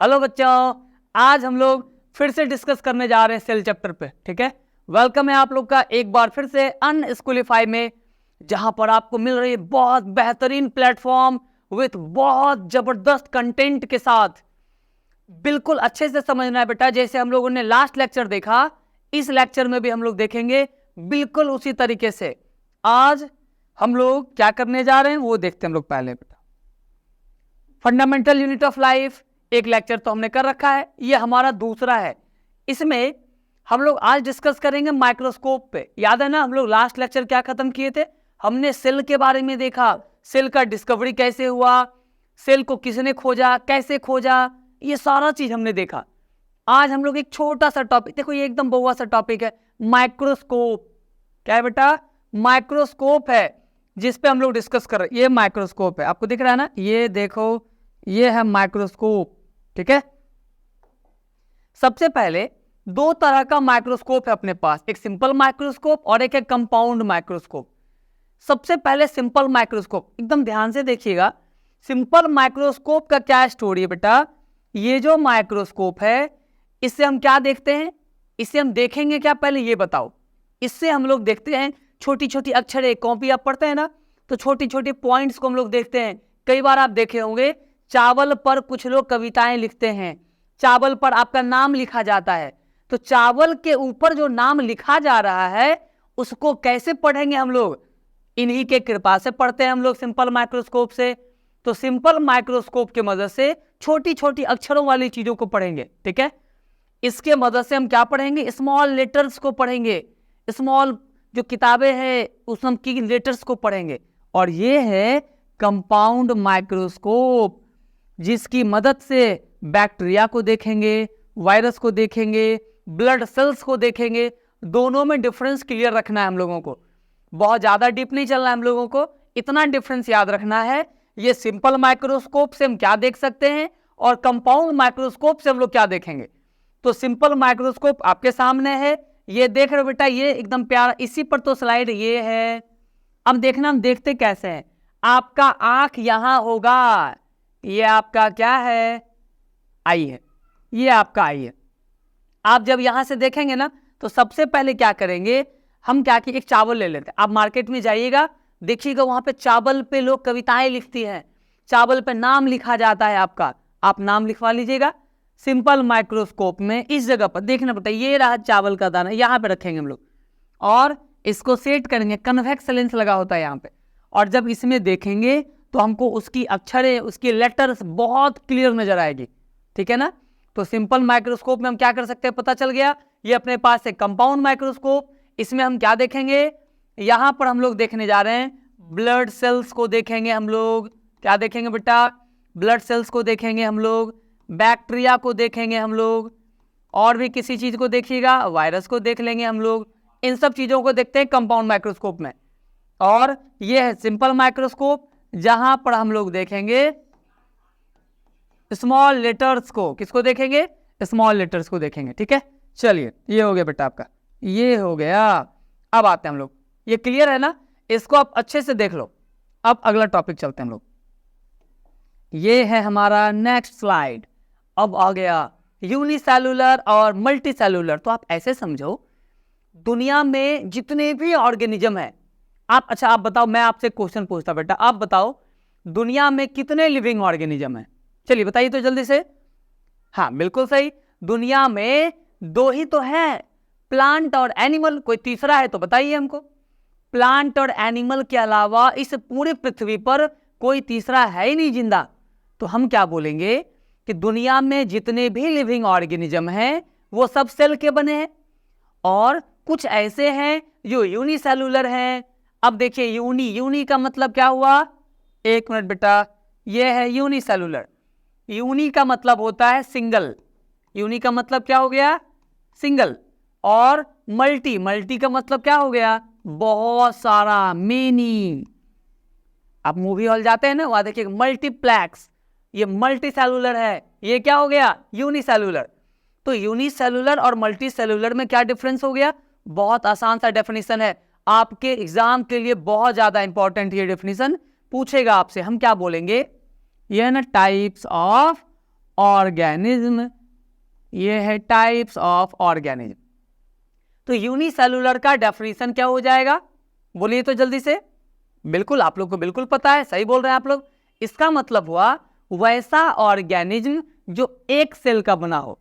Hello बच्चों, आज हम लोग फिर से डिस्कस करने जा रहे हैं सेल चैप्टर पे। ठीक है, वेलकम है आप लोग का एक बार फिर से अनस्कूलीफाई में, जहां पर आपको मिल रही है बहुत बेहतरीन प्लेटफॉर्म विथ बहुत जबरदस्त कंटेंट के साथ। बिल्कुल अच्छे से समझना है बेटा, जैसे हम लोगों ने लास्ट लेक्चर देखा, इस लेक्चर में भी हम लोग देखेंगे बिल्कुल उसी तरीके से। आज हम लोग क्या करने जा रहे हैं वो देखते हैं हम लोग पहले बेटा। फंडामेंटल यूनिट ऑफ लाइफ एक लेक्चर तो हमने कर रखा है, ये हमारा दूसरा है। इसमें हम लोग आज डिस्कस करेंगे माइक्रोस्कोप पे। याद है ना, हम लोग लास्ट लेक्चर क्या खत्म किए थे? हमने सेल के बारे में देखा, सेल का डिस्कवरी कैसे हुआ, सेल को किसने खोजा, कैसे खोजा, ये सारा चीज हमने देखा। आज हम लोग एक छोटा सा टॉपिक, देखो ये एकदम बहुआ सा टॉपिक है, माइक्रोस्कोप। क्या है बेटा? माइक्रोस्कोप है जिस पे हम लोग डिस्कस कर रहे हैं। ये माइक्रोस्कोप है, आपको दिख रहा है ना, ये देखो, ये है माइक्रोस्कोप। ठीक है, सबसे पहले दो तरह का माइक्रोस्कोप है अपने पास, एक सिंपल माइक्रोस्कोप और एक है कंपाउंड माइक्रोस्कोप। सबसे पहले सिंपल माइक्रोस्कोप, एकदम ध्यान से देखिएगा। सिंपल माइक्रोस्कोप का क्या स्टोरी है बेटा? ये जो माइक्रोस्कोप है, इससे हम क्या देखते हैं, इससे हम देखेंगे क्या, पहले ये बताओ। इससे हम लोग देखते हैं छोटी छोटी अक्षरें, कॉपी आप पढ़ते हैं ना, तो छोटी छोटी पॉइंट्स को हम लोग देखते हैं। कई बार आप देखे होंगे चावल पर कुछ लोग कविताएं लिखते हैं, चावल पर आपका नाम लिखा जाता है। तो चावल के ऊपर जो नाम लिखा जा रहा है उसको कैसे पढ़ेंगे हम लोग? इन्हीं के कृपा से पढ़ते हैं हम लोग, सिंपल माइक्रोस्कोप से। तो सिंपल माइक्रोस्कोप की मदद से छोटी छोटी अक्षरों वाली चीजों को पढ़ेंगे। ठीक है, इसके मदद से हम क्या पढ़ेंगे? स्मॉल लेटर्स को पढ़ेंगे, स्मॉल जो किताबें हैं उसमें की लेटर्स को पढ़ेंगे। और ये है कंपाउंड माइक्रोस्कोप, जिसकी मदद से बैक्टीरिया को देखेंगे, वायरस को देखेंगे, ब्लड सेल्स को देखेंगे। दोनों में डिफरेंस क्लियर रखना है हम लोगों को, बहुत ज्यादा डीप नहीं चलना है हम लोगों को, इतना डिफरेंस याद रखना है। ये सिंपल माइक्रोस्कोप से हम क्या देख सकते हैं और कंपाउंड माइक्रोस्कोप से हम लोग क्या देखेंगे। तो सिंपल माइक्रोस्कोप आपके सामने है, ये देख रहे हो बेटा, ये एकदम प्यारा, इसी पर तो स्लाइड ये है। अब देखना हम देखते कैसे हैं। आपका आंख यहां होगा, ये आपका क्या है? आई है, ये आपका आई है। आप जब यहां से देखेंगे ना, तो सबसे पहले क्या करेंगे हम, क्या कि एक चावल ले लेते हैं। आप मार्केट में जाइएगा, देखिएगा वहां पे चावल पे लोग कविताएं लिखती हैं, चावल पे नाम लिखा जाता है आपका, आप नाम लिखवा लीजिएगा। सिंपल माइक्रोस्कोप में इस जगह पर देखना पड़ता है, ये रहा चावल का दाना, यहां पे रखेंगे हम लोग और इसको सेट करेंगे। कन्वेक्स लेंस लगा होता है यहाँ पे, और जब इसमें देखेंगे तो हमको उसकी अक्षरें, उसकी लेटर्स बहुत क्लियर नजर आएगी। ठीक है ना, तो सिंपल माइक्रोस्कोप में हम क्या कर सकते हैं, पता चल गया। ये अपने पास है कंपाउंड माइक्रोस्कोप, इसमें हम क्या देखेंगे, यहां पर हम लोग देखने जा रहे हैं ब्लड सेल्स को देखेंगे हम लोग। क्या देखेंगे बेटा? ब्लड सेल्स को देखेंगे हम लोग, बैक्टीरिया को देखेंगे हम लोग, और भी किसी चीज को देखिएगा, वायरस को देख लेंगे हम लोग। इन सब चीजों को देखते हैं कंपाउंड माइक्रोस्कोप में। और ये है सिंपल माइक्रोस्कोप, जहां पर हम लोग देखेंगे स्मॉल लेटर्स को। किसको देखेंगे? स्मॉल लेटर्स को देखेंगे। ठीक है, चलिए ये हो गया बेटा आपका, ये हो गया। अब आते हैं हम लोग, ये क्लियर है ना, इसको आप अच्छे से देख लो। अब अगला टॉपिक चलते हैं हम लोग, ये है हमारा नेक्स्ट स्लाइड। अब आ गया यूनिसेलुलर और मल्टीसेलुलर। तो आप ऐसे समझो, दुनिया में जितने भी ऑर्गेनिज्म है, आप बताओ, मैं आपसे क्वेश्चन पूछता बेटा, आप बताओ दुनिया में कितने लिविंग ऑर्गेनिज्म है? चलिए बताइए तो जल्दी से। हाँ बिल्कुल सही, दुनिया में दो ही तो है, प्लांट और एनिमल। कोई तीसरा है तो बताइए हमको। प्लांट और एनिमल के अलावा इस पूरी पृथ्वी पर कोई तीसरा है ही नहीं जिंदा। तो हम क्या बोलेंगे कि दुनिया में जितने भी लिविंग ऑर्गेनिज्म हैं वो सब सेल के बने हैं, और कुछ ऐसे हैं जो यूनिसेलुलर हैं। अब देखिए, यूनी का मतलब क्या हुआ? एक मिनट बेटा, ये है यूनिसेलुलर। यूनी का मतलब होता है सिंगल, यूनी का मतलब क्या हो गया? सिंगल। और मल्टी का मतलब क्या हो गया? बहुत सारा, मेनी। आप मूवी हॉल जाते हैं ना, वहां देखिए मल्टीप्लेक्स, ये मल्टी सेलुलर है, ये क्या हो गया? यूनिसेलुलर। तो यूनिसेलुलर और मल्टी सेलुलर में क्या डिफरेंस हो गया? बहुत आसान सा डेफिनेशन है, आपके एग्जाम के लिए बहुत ज्यादा इंपॉर्टेंट ये डेफिनेशन पूछेगा आपसे। हम क्या बोलेंगे, ये है ना टाइप्स ऑफ ऑर्गेनिज्म, ये है टाइप्स ऑफ ऑर्गेनिज्म। तो यूनिसेलुलर का डेफिनेशन क्या हो जाएगा, बोलिए तो जल्दी से। बिल्कुल, आप लोग को बिल्कुल पता है, सही बोल रहे हैं आप लोग। इसका मतलब हुआ वैसा ऑर्गेनिज्म जो एक सेल का बना हो।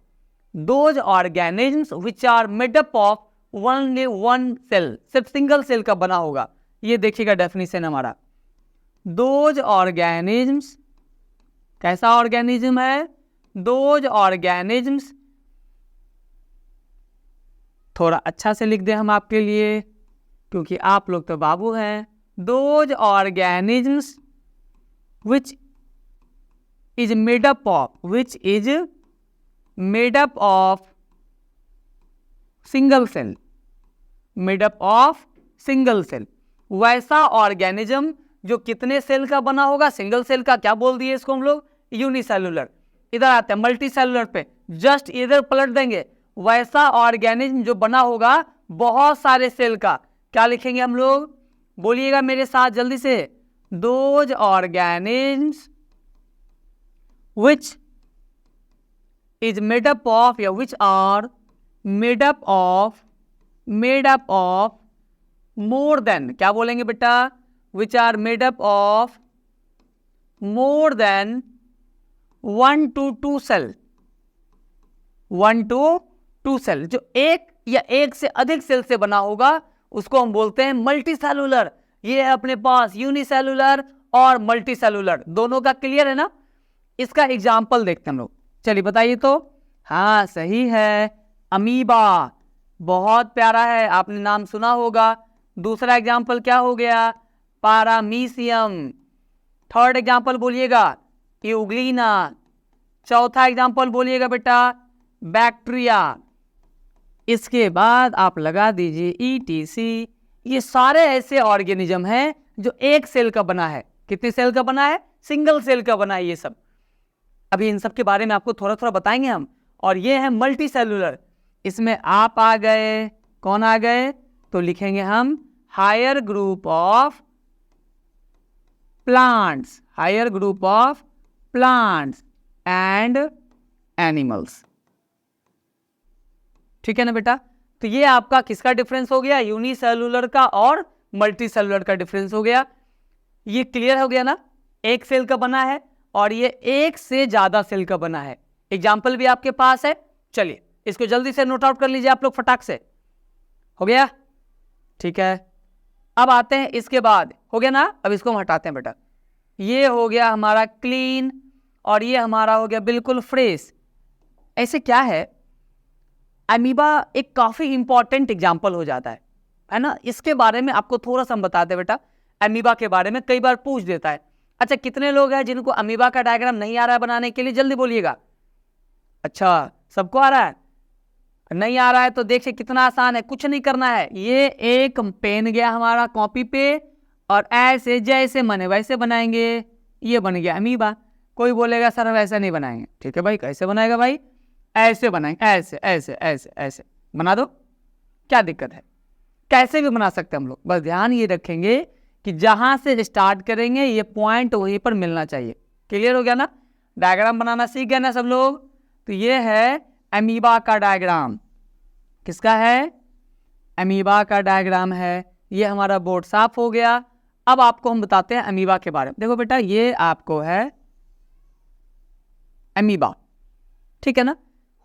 Those organisms which are made up of only one cell, सिर्फ सिंगल सेल का बना होगा। ये देखिएगा डेफिनेशन हमारा, दोज ऑर्गेनिज्म्स, कैसा ऑर्गेनिज्म है, दोज ऑर्गेनिज्म्स, थोड़ा अच्छा से लिख दें हम आपके लिए क्योंकि आप लोग तो बाबू हैं। Those organisms which is made up of single cell, made up of single cell, वैसा ऑर्गेनिज्म जो कितने सेल का बना होगा, सिंगल सेल का। क्या बोल दिए इसको हम लोग, यूनिसेलुलर। इधर आते हैं मल्टी सेलुलर पे, जस्ट इधर पलट देंगे, वैसा ऑर्गेनिज्म जो बना होगा बहुत सारे सेल का। क्या लिखेंगे हम लोग, बोलिएगा मेरे साथ जल्दी से, those organisms which is made up of, या which are made up of more than, क्या बोलेंगे बेटा, which are made up of more than 1 to 2 cell, 1 to 2 cell, जो एक या एक से अधिक सेल से बना होगा उसको हम बोलते हैं मल्टी सेलुलर। ये है अपने पास यूनिसेलुलर और मल्टी सेलुलर, दोनों का क्लियर है ना। इसका एग्जाम्पल देखते हैं हम लोग, चलिए बताइए तो। हाँ सही है, अमीबा, बहुत प्यारा है, आपने नाम सुना होगा। दूसरा एग्जाम्पल क्या हो गया, पारामीशियम। थर्ड एग्जाम्पल बोलिएगा, यूग्लिना। चौथा एग्जाम्पल बोलिएगा बेटा, बैक्टीरिया। इसके बाद आप लगा दीजिए ETC। ये सारे ऐसे ऑर्गेनिज्म हैं जो एक सेल का बना है। कितने सेल का बना है, सिंगल सेल का बना है ये सब। अभी इन सब के बारे में आपको थोड़ा थोड़ा बताएंगे हम। और ये है मल्टी सेलुलर, इसमें आप आ गए, कौन आ गए, तो लिखेंगे हम higher group of plants, higher group of plants and animals. ठीक है ना बेटा। तो ये आपका किसका डिफरेंस हो गया, यूनिसेलुलर का और मल्टी सेलुलर का डिफरेंस हो गया। ये क्लियर हो गया ना, एक सेल का बना है और ये एक से ज्यादा सेल का बना है। एग्जाम्पल भी आपके पास है, चलिए इसको जल्दी से नोट आउट कर लीजिए आप लोग फटाक से। हो गया, ठीक है। अब आते हैं इसके बाद, हो गया ना, अब इसको हम हटाते हैं बेटा। ये हो गया हमारा क्लीन और ये हमारा हो गया बिल्कुल फ्रेश। ऐसे क्या है, अमीबा एक काफी इंपॉर्टेंट एग्जाम्पल हो जाता है ना। इसके बारे में आपको थोड़ा सा हम बताते बेटा, अमीबा के बारे में कई बार पूछ देता है। अच्छा, कितने लोग हैं जिनको अमीबा का डायग्राम नहीं आ रहा है बनाने के लिए, जल्दी बोलिएगा। अच्छा, सबको आ रहा है, नहीं आ रहा है तो देखिए कितना आसान है, कुछ नहीं करना है। ये एक पेन गया हमारा कॉपी पे और ऐसे जैसे मने वैसे बनाएंगे, ये बन गया अमीबा। कोई बोलेगा सर वैसे नहीं बनाएंगे, ठीक है भाई, कैसे बनाएगा भाई, ऐसे बनाएंगे, ऐसे ऐसे ऐसे ऐसे बना दो, क्या दिक्कत है, कैसे भी बना सकते हैं हम लोग। बस ध्यान ये रखेंगे कि जहां से स्टार्ट करेंगे ये पॉइंट वहीं पर मिलना चाहिए। क्लियर हो गया ना, डायग्राम बनाना सीख गए ना सब लोग। तो ये है अमीबा का डायग्राम, किसका है, अमीबा का डायग्राम है। ये हमारा बोर्ड साफ हो गया। अब आपको हम बताते हैं अमीबा के बारे में। देखो बेटा, ये आपको है अमीबा, ठीक है ना।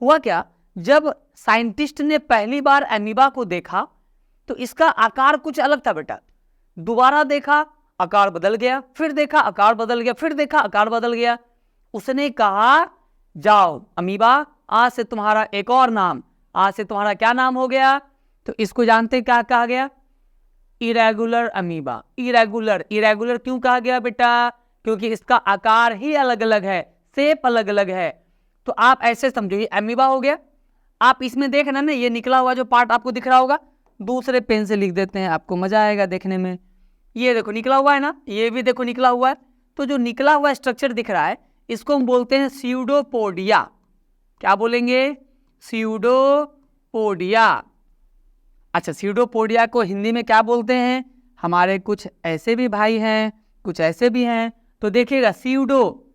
हुआ क्या, जब साइंटिस्ट ने पहली बार अमीबा को देखा तो इसका आकार कुछ अलग था बेटा। दोबारा देखा, आकार बदल गया, फिर देखा, आकार बदल गया, फिर देखा, आकार बदल गया। उसने कहा जाओ अमीबा, आज से तुम्हारा एक और नाम, आज से तुम्हारा क्या नाम हो गया, तो इसको जानते क्या कहा गया, इरेगुलर अमीबा। इरेगुलर, इरेगुलर क्यों कहा गया बेटा, क्योंकि इसका आकार ही अलग अलग है, शेप अलग अलग है। तो आप ऐसे समझो, ये अमीबा हो गया। आप इसमें देख ना, ये निकला हुआ जो पार्ट आपको दिख रहा होगा, दूसरे पेन से लिख देते हैं, आपको मजा आएगा देखने में। ये देखो निकला हुआ है ना, ये भी देखो निकला हुआ है। तो जो निकला हुआ स्ट्रक्चर दिख रहा है इसको हम बोलते हैं स्यूडोपोडिया। क्या बोलेंगे, स्यूडोपोडिया। अच्छा, स्यूडोपोडिया को हिंदी में क्या बोलते हैं, हमारे कुछ ऐसे भी भाई हैं, कुछ ऐसे भी हैं। तो देखिएगा स्यूडो,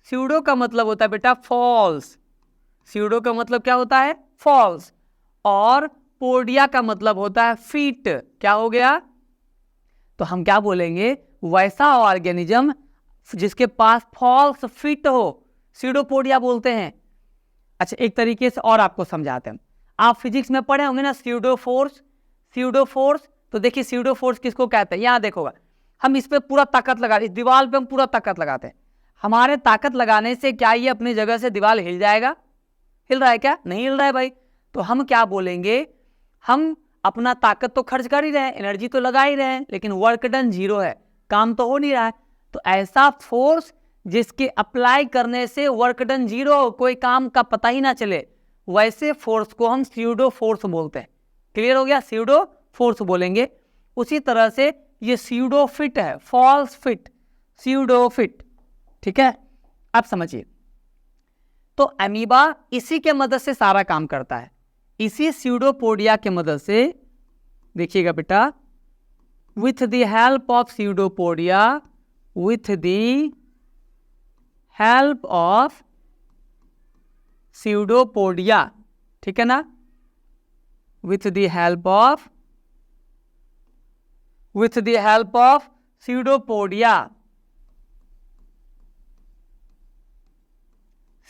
स्यूडो का मतलब होता है बेटा फॉल्स, स्यूडो का मतलब क्या होता है? फॉल्स। और पोडिया का मतलब होता है फीट। क्या हो गया? तो हम क्या बोलेंगे? वैसा ऑर्गेनिज्म जिसके पास फॉल्स फिट हो, स्यूडोपोडिया बोलते हैं। अच्छा, एक तरीके से और आपको समझाते हैं। आप फिजिक्स में पढ़े होंगे ना स्यूडोफोर्स, स्यूडोफोर्स। तो देखिए स्यूडोफोर्स किसको कहते हैं, यहां देखोगा हम इस पे पूरा ताकत लगा, इस दीवार पे हम पूरा ताकत लगाते हैं। हमारे ताकत लगाने से क्या ये अपनी जगह से दीवार हिल जाएगा? हिल रहा है क्या? नहीं हिल रहा है भाई। तो हम क्या बोलेंगे? हम अपना ताकत तो खर्च कर ही रहे हैं, एनर्जी तो लगा ही रहे हैं, लेकिन वर्क डन जीरो है, काम तो हो नहीं रहा है। तो ऐसा फोर्स जिसके अप्लाई करने से वर्क डन जीरो, कोई काम का पता ही ना चले, वैसे फोर्स को हम स्यूडो फोर्स बोलते हैं। क्लियर हो गया? स्यूडो फोर्स बोलेंगे। उसी तरह से ये स्यूडो फिट है, फॉल्स फिट, स्यूडो फिट। ठीक है, अब समझिए। तो अमीबा इसी के मदद से सारा काम करता है, इसी स्यूडोपोडिया के मदद से। देखिएगा बेटा, with the help of pseudopodia, with the help of pseudopodia, ठीक है ना, with the help of pseudopodia,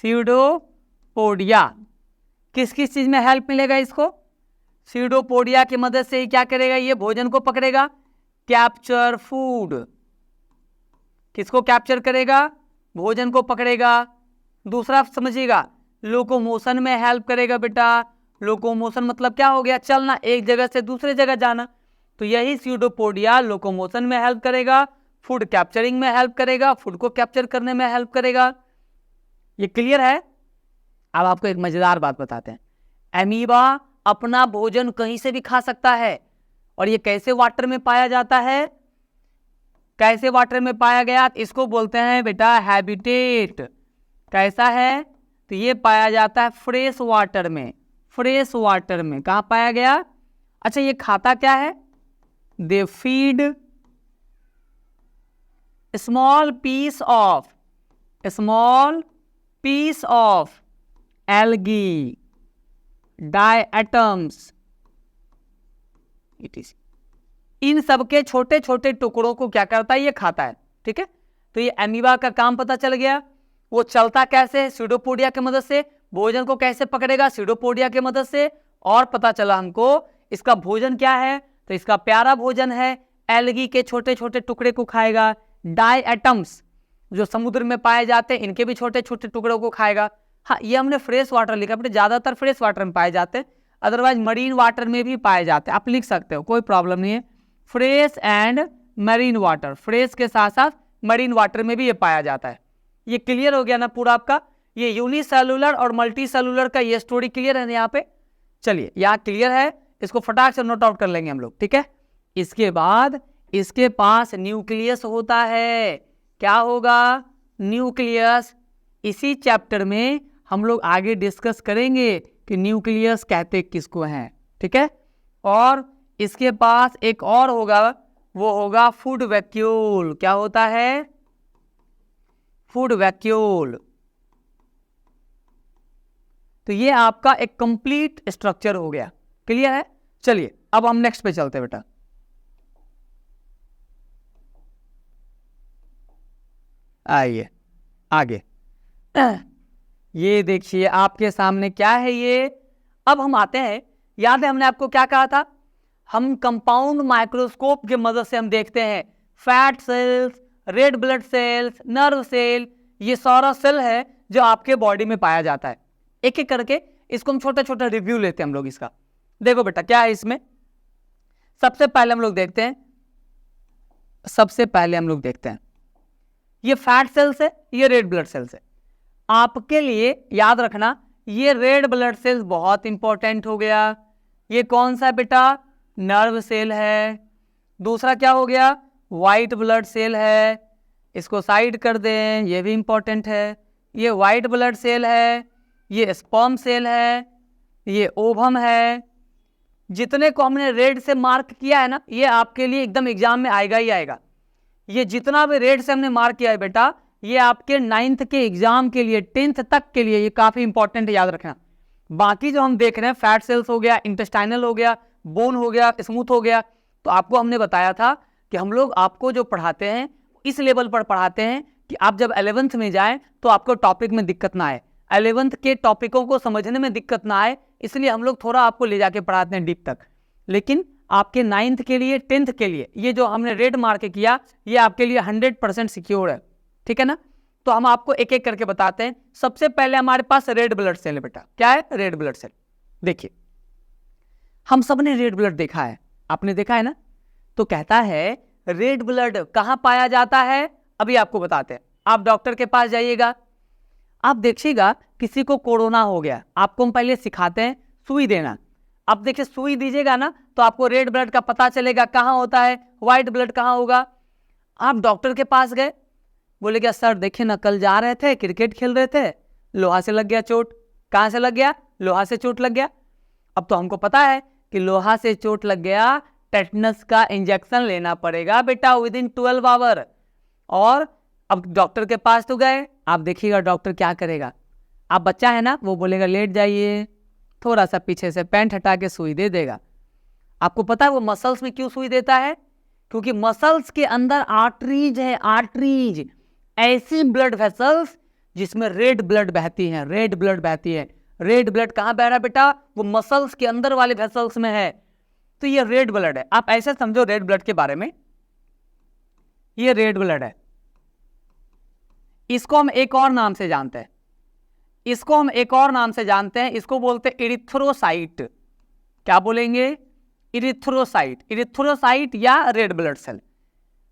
pseudopodia किस किस चीज में हेल्प मिलेगा इसको? स्यूडोपोडिया की मदद से ही क्या करेगा? ये भोजन को पकड़ेगा, कैप्चर फूड। किसको कैप्चर करेगा? भोजन को पकड़ेगा। दूसरा समझिएगा, लोकोमोशन में हेल्प करेगा बेटा। लोकोमोशन मतलब क्या हो गया? चलना, एक जगह से दूसरे जगह जाना। तो यही स्यूडोपोडिया लोकोमोशन में हेल्प करेगा, फूड कैप्चरिंग में हेल्प करेगा, फूड को कैप्चर करने में हेल्प करेगा। ये क्लियर है? अब आपको एक मजेदार बात बताते हैं। अमीबा अपना भोजन कहीं से भी खा सकता है। और ये कैसे वाटर में पाया जाता है? कैसे वाटर में पाया गया? इसको बोलते हैं बेटा हैबिटेट। कैसा है? तो ये पाया जाता है फ्रेश वाटर में। फ्रेश वाटर में कहाँ पाया गया? अच्छा, ये खाता क्या है? They feed small piece of algae diatoms. It is, इन सबके छोटे छोटे टुकड़ों को क्या करता है? ये खाता है। ठीक है, तो ये अमीबा का काम पता चल गया। वो चलता कैसे है? स्यूडोपोडिया की मदद से। भोजन को कैसे पकड़ेगा? स्यूडोपोडिया की मदद से। और पता चला हमको इसका भोजन क्या है? तो इसका प्यारा भोजन है, एल्गी के छोटे छोटे टुकड़े को खाएगा। डायटम्स जो समुद्र में पाए जाते हैं, इनके भी छोटे छोटे टुकड़ों को खाएगा। हाँ, ये हमने फ्रेश वाटर लिखा बेटे, ज्यादातर फ्रेश वाटर में पाए जाते हैं, अदरवाइज मरीन वाटर में भी पाए जाते हैं। आप लिख सकते हो, कोई प्रॉब्लम नहीं है। Fresh and marine water, fresh के साथ साथ मरीन वाटर में भी ये पाया जाता है। ये क्लियर हो गया ना पूरा आपका? ये यूनिसेलुलर और मल्टी सेलुलर का ये स्टोरी क्लियर है ना यहाँ पे? चलिए, यहाँ क्लियर है, इसको फटाक से नोट आउट कर लेंगे हम लोग। ठीक है, इसके बाद इसके पास न्यूक्लियस होता है। क्या होगा? न्यूक्लियस। इसी चैप्टर में हम लोग आगे डिस्कस करेंगे कि न्यूक्लियस कहते किसको हैं। ठीक है, और इसके पास एक और होगा, वो होगा फूड वैक्यूल। क्या होता है? Food vacuole. तो ये आपका एक कंप्लीट स्ट्रक्चर हो गया। क्लियर है? चलिए, अब हम नेक्स्ट पे चलते हैं बेटा। आइए आगे। ये देखिए आपके सामने क्या है ये। अब हम आते हैं, याद है हमने आपको क्या कहा था? हम कंपाउंड माइक्रोस्कोप की मदद से हम देखते हैं fat cells, red blood cells, nerve cell, ये सारा सेल है जो आपके बॉडी में पाया जाता है। एक एक करके इसको हम छोटा छोटा रिव्यू लेते हैं हम लोग इसका। देखो बेटा क्या है इसमें। सबसे पहले हम लोग देखते हैं ये फैट सेल्स है, ये रेड ब्लड सेल्स है। आपके लिए याद रखना, ये रेड ब्लड सेल्स बहुत इंपॉर्टेंट हो गया। ये कौन सा बेटा? नर्व सेल है। दूसरा क्या हो गया? वाइट ब्लड सेल है, इसको साइड कर दें, ये भी इंपॉर्टेंट है। ये वाइट ब्लड सेल है, ये स्पर्म सेल है, ये ओवम है। जितने को हमने रेड से मार्क किया है ना, ये आपके लिए एकदम एग्जाम में आएगा ही आएगा। ये जितना भी रेड से हमने मार्क किया है बेटा, ये आपके 9th के एग्जाम के लिए, 10th तक के लिए ये काफी इंपॉर्टेंट है, याद रखना। बाकी जो हम देख रहे हैं फैट सेल्स हो गया, इंटेस्टाइनल हो गया, बोन हो गया, स्मूथ हो गया, तो आपको हमने बताया था कि हम लोग आपको जो पढ़ाते हैं इस लेवल पर पढ़ाते हैं कि आप जब 11th में जाएं तो आपको टॉपिक में दिक्कत ना आए, 11th के टॉपिकों को समझने में दिक्कत ना आए, इसलिए हम लोग थोड़ा आपको ले जाके पढ़ाते हैं डीप तक। लेकिन आपके 9th के लिए, 10th के लिए ये जो हमने रेड मार्क किया ये आपके लिए 100% सिक्योर है, ठीक है ना। तो हम आपको एक एक करके बताते हैं। सबसे पहले हमारे पास रेड ब्लड सेल है बेटा। क्या है? Red blood cell. देखिए हम सब ने रेड ब्लड देखा है, आपने देखा है ना। तो कहता है रेड ब्लड कहां पाया जाता है, अभी आपको बताते हैं। आप डॉक्टर के पास जाइएगा, आप देखिएगा किसी को कोरोना हो गया, आपको हम पहले सिखाते हैं सुई देना। अब देखिए सुई दीजिएगा ना तो आपको रेड ब्लड का पता चलेगा कहां होता है, व्हाइट ब्लड कहां होगा। आप डॉक्टर के पास गए, बोले क्या सर देखिए ना कल जा रहे थे क्रिकेट खेल रहे थे, लोहा से लग गया चोट। कहां से लग गया? लोहा से चोट लग गया। अब तो हमको पता है कि लोहा से चोट लग गया, टेटनस का इंजेक्शन लेना पड़ेगा बेटा विदिन 12 आवर। और अब डॉक्टर के पास तो गए, आप देखिएगा डॉक्टर क्या करेगा। आप बच्चा है ना, वो बोलेगा लेट जाइए, थोड़ा सा पीछे से पैंट हटा के सुई दे देगा। आपको पता है वो मसल्स में क्यों सुई देता है? क्योंकि मसल्स के अंदर आर्टरीज है, आर्टरीज, ऐसी ब्लड वेसल्स जिसमें रेड ब्लड बहती है, रेड ब्लड बहती है। रेड ब्लड कहां बह रहा है बेटा? वो मसल्स के अंदर वाले वेसल्स में है। तो ये रेड ब्लड है। आप ऐसे समझो रेड ब्लड के बारे में, ये रेड ब्लड है। इसको हम एक और नाम से जानते हैं, इसको हम एक और नाम से जानते हैं, इसको बोलते हैं इरिथ्रोसाइट। क्या बोलेंगे? इरिथ्रोसाइट, इरिथ्रोसाइट या रेड ब्लड सेल।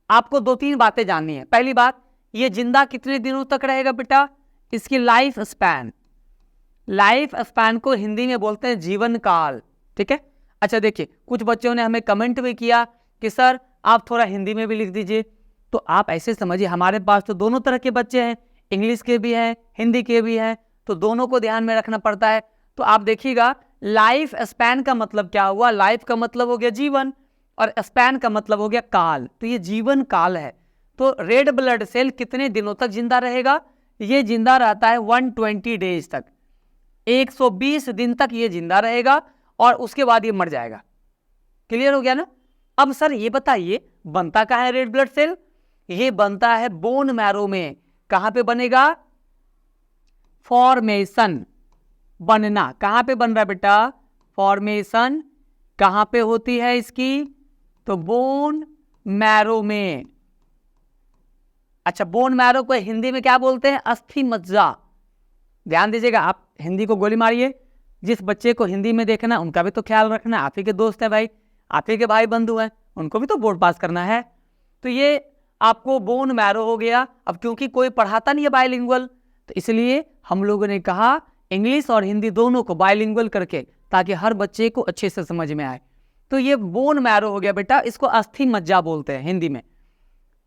आपको 2-3 बातें जाननी है। पहली बात, ये जिंदा कितने दिनों तक रहेगा बेटा? इसकी लाइफ स्पैन, लाइफ स्पैन को हिंदी में बोलते हैं जीवन काल, ठीक है। अच्छा देखिए कुछ बच्चों ने हमें कमेंट भी किया कि सर आप थोड़ा हिंदी में भी लिख दीजिए। तो आप ऐसे समझिए हमारे पास तो दोनों तरह के बच्चे हैं, इंग्लिश के भी हैं, हिंदी के भी हैं, तो दोनों को ध्यान में रखना पड़ता है। तो आप देखिएगा लाइफ स्पैन का मतलब क्या हुआ? लाइफ का मतलब हो गया जीवन और स्पैन का मतलब हो गया काल, तो ये जीवन काल है। तो रेड ब्लड सेल कितने दिनों तक जिंदा रहेगा? ये जिंदा रहता है 120 डेज तक, 120 दिन तक ये जिंदा रहेगा और उसके बाद ये मर जाएगा। क्लियर हो गया ना। अब सर ये बताइए बनता कहाँ है रेड ब्लड सेल? ये बनता है बोन मैरो में। कहां पे बनेगा? फॉर्मेशन, बनना कहां पे बन रहा है बेटा? फॉर्मेशन कहां पे होती है इसकी? तो बोन मैरो में। अच्छा बोन मैरो को हिंदी में क्या बोलते हैं? अस्थि मज्जा। ध्यान दीजिएगा, आप हिंदी को गोली मारिए, जिस बच्चे को हिंदी में देखना उनका भी तो ख्याल रखना। आप ही के दोस्त है भाई, आप ही के भाई बंधु हैं, उनको भी तो बोर्ड पास करना है। तो ये आपको बोन मैरो हो गया। अब क्योंकि कोई पढ़ाता नहीं है बायलिंगुअल, तो इसलिए हम लोगों ने कहा इंग्लिश और हिंदी दोनों को बायलिंगुअल करके, ताकि हर बच्चे को अच्छे से समझ में आए। तो ये बोन मैरो हो गया बेटा, इसको अस्थि मज्जा बोलते हैं हिंदी में।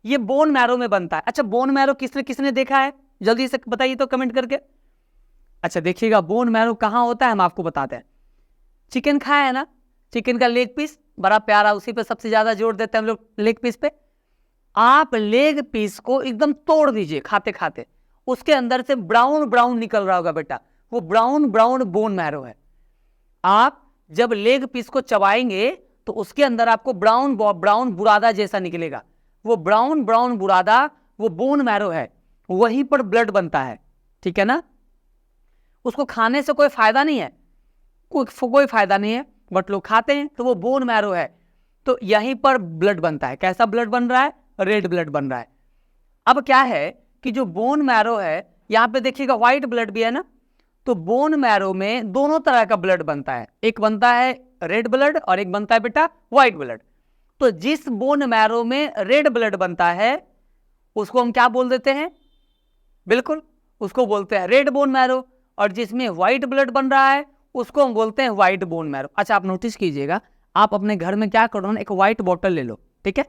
ये बोन मैरो में बनता है। अच्छा बोन मैरो किसने किसने देखा है? जल्दी से बताइए तो कमेंट करके। अच्छा देखिएगा बोन मैरो कहाँ होता है, हम आपको बताते हैं। चिकन खाया है ना, चिकन का लेग पीस बड़ा प्यारा, उसी पे सबसे ज्यादा जोर देते हैं हम लोग, लेग पीस पे। आप लेग पीस को एकदम तोड़ दीजिए खाते खाते, उसके अंदर से ब्राउन ब्राउन निकल रहा होगा बेटा, वो ब्राउन ब्राउन बोन मैरो है। आप जब लेग पीस को चबाएंगे तो उसके अंदर आपको ब्राउन ब्राउन बुरादा जैसा निकलेगा, वो ब्राउन ब्राउन बुरादा वो बोन मैरो है, वहीं पर ब्लड बनता है, ठीक है ना। उसको खाने से कोई फायदा नहीं है, कोई फायदा नहीं है, बट लोग खाते हैं, तो वो बोन मैरो है। तो यहीं पर ब्लड बनता है। कैसा ब्लड बन रहा है? रेड ब्लड बन रहा है। अब क्या है कि जो बोन मैरो है, यहां पे देखिएगा व्हाइट ब्लड भी है ना, तो बोन मैरो में दोनों तरह का ब्लड बनता है, एक बनता है रेड ब्लड और एक बनता है बेटा व्हाइट ब्लड। तो जिस बोन मैरो में रेड ब्लड बनता है उसको हम क्या बोल देते हैं? बिल्कुल उसको बोलते हैं रेड बोन मैरो, और जिसमें व्हाइट ब्लड बन रहा है उसको हम बोलते हैं व्हाइट बोन मैरो। अच्छा आप नोटिस कीजिएगा, आप अपने घर में क्या करो ना, एक व्हाइट बॉटल ले लो, ठीक है,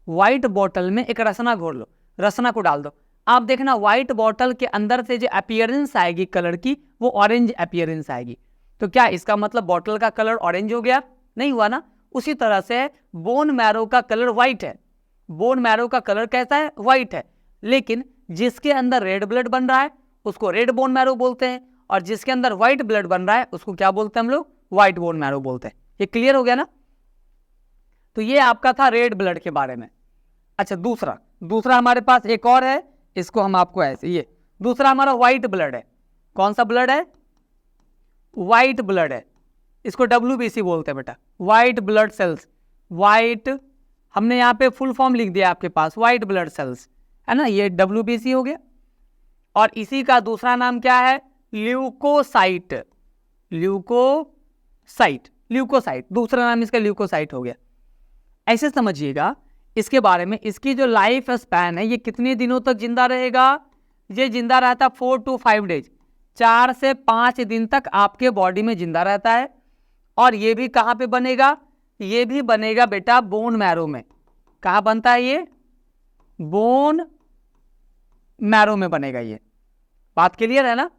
व्हाइट बॉटल में एक रसना घोल लो, रसना को डाल दो, आप देखना व्हाइट बॉटल के अंदर से जो अपीयरेंस आएगी कलर की, वो ऑरेंज अपीयरेंस आएगी। तो क्या इसका मतलब बॉटल का कलर ऑरेंज हो गया? नहीं हुआ ना। उसी तरह से बोन मैरो का कलर व्हाइट है, बोन मैरो का कलर कैसा है? व्हाइट है। लेकिन जिसके अंदर रेड ब्लड बन रहा है उसको रेड बोन मैरो बोलते हैं, और जिसके अंदर व्हाइट ब्लड बन रहा है उसको क्या बोलते हैं हम लोग? व्हाइट बोन मैरो बोलते हैं। ये क्लियर हो गया ना? तो ये आपका था रेड ब्लड के बारे में। अच्छा, दूसरा हमारे पास एक और है, इसको हम आपको ऐसे, ये दूसरा हमारा व्हाइट ब्लड है। कौन सा ब्लड है? व्हाइट ब्लड है। इसको WBC बोलते हैं बेटा, व्हाइट ब्लड सेल्स। व्हाइट, हमने यहाँ पे फुल फॉर्म लिख दिया आपके पास, व्हाइट ब्लड सेल्स, है ना, ये WBC हो गया। और इसी का दूसरा नाम क्या है? ल्यूकोसाइट। ल्यूकोसाइट दूसरा नाम इसका ल्यूकोसाइट हो गया। ऐसे समझिएगा इसके बारे में, इसकी जो लाइफ स्पैन है, ये कितने दिनों तक जिंदा रहेगा? ये जिंदा रहता 4 to 5 डेज, 4 से 5 दिन तक आपके बॉडी में जिंदा रहता है। और ये भी कहाँ पे बनेगा? ये भी बनेगा बेटा बोन मैरो में। कहाँ बनता है ये? बोन मैरो में बनेगा ये। बात क्लियर है ना?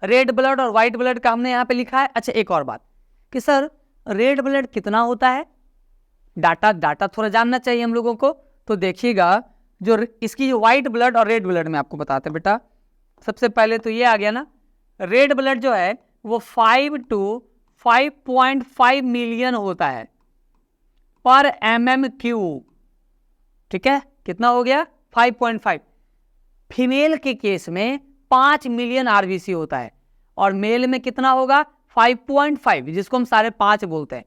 रेड ब्लड और व्हाइट ब्लड का हमने यहाँ पे लिखा है। अच्छा, एक और बात कि सर रेड ब्लड कितना होता है? डाटा थोड़ा जानना चाहिए हम लोगों को। तो देखिएगा, जो इसकी जो व्हाइट ब्लड और रेड ब्लड में आपको बताते हैं बेटा। सबसे पहले तो ये आ गया ना, रेड ब्लड जो है वो 5 to 5.5 मिलियन होता है पर MM3। ठीक है, कितना हो गया? 5.5। फीमेल के केस में 5 मिलियन RBC होता है, और मेल में कितना होगा? 5.5, जिसको हम 5.5 बोलते हैं।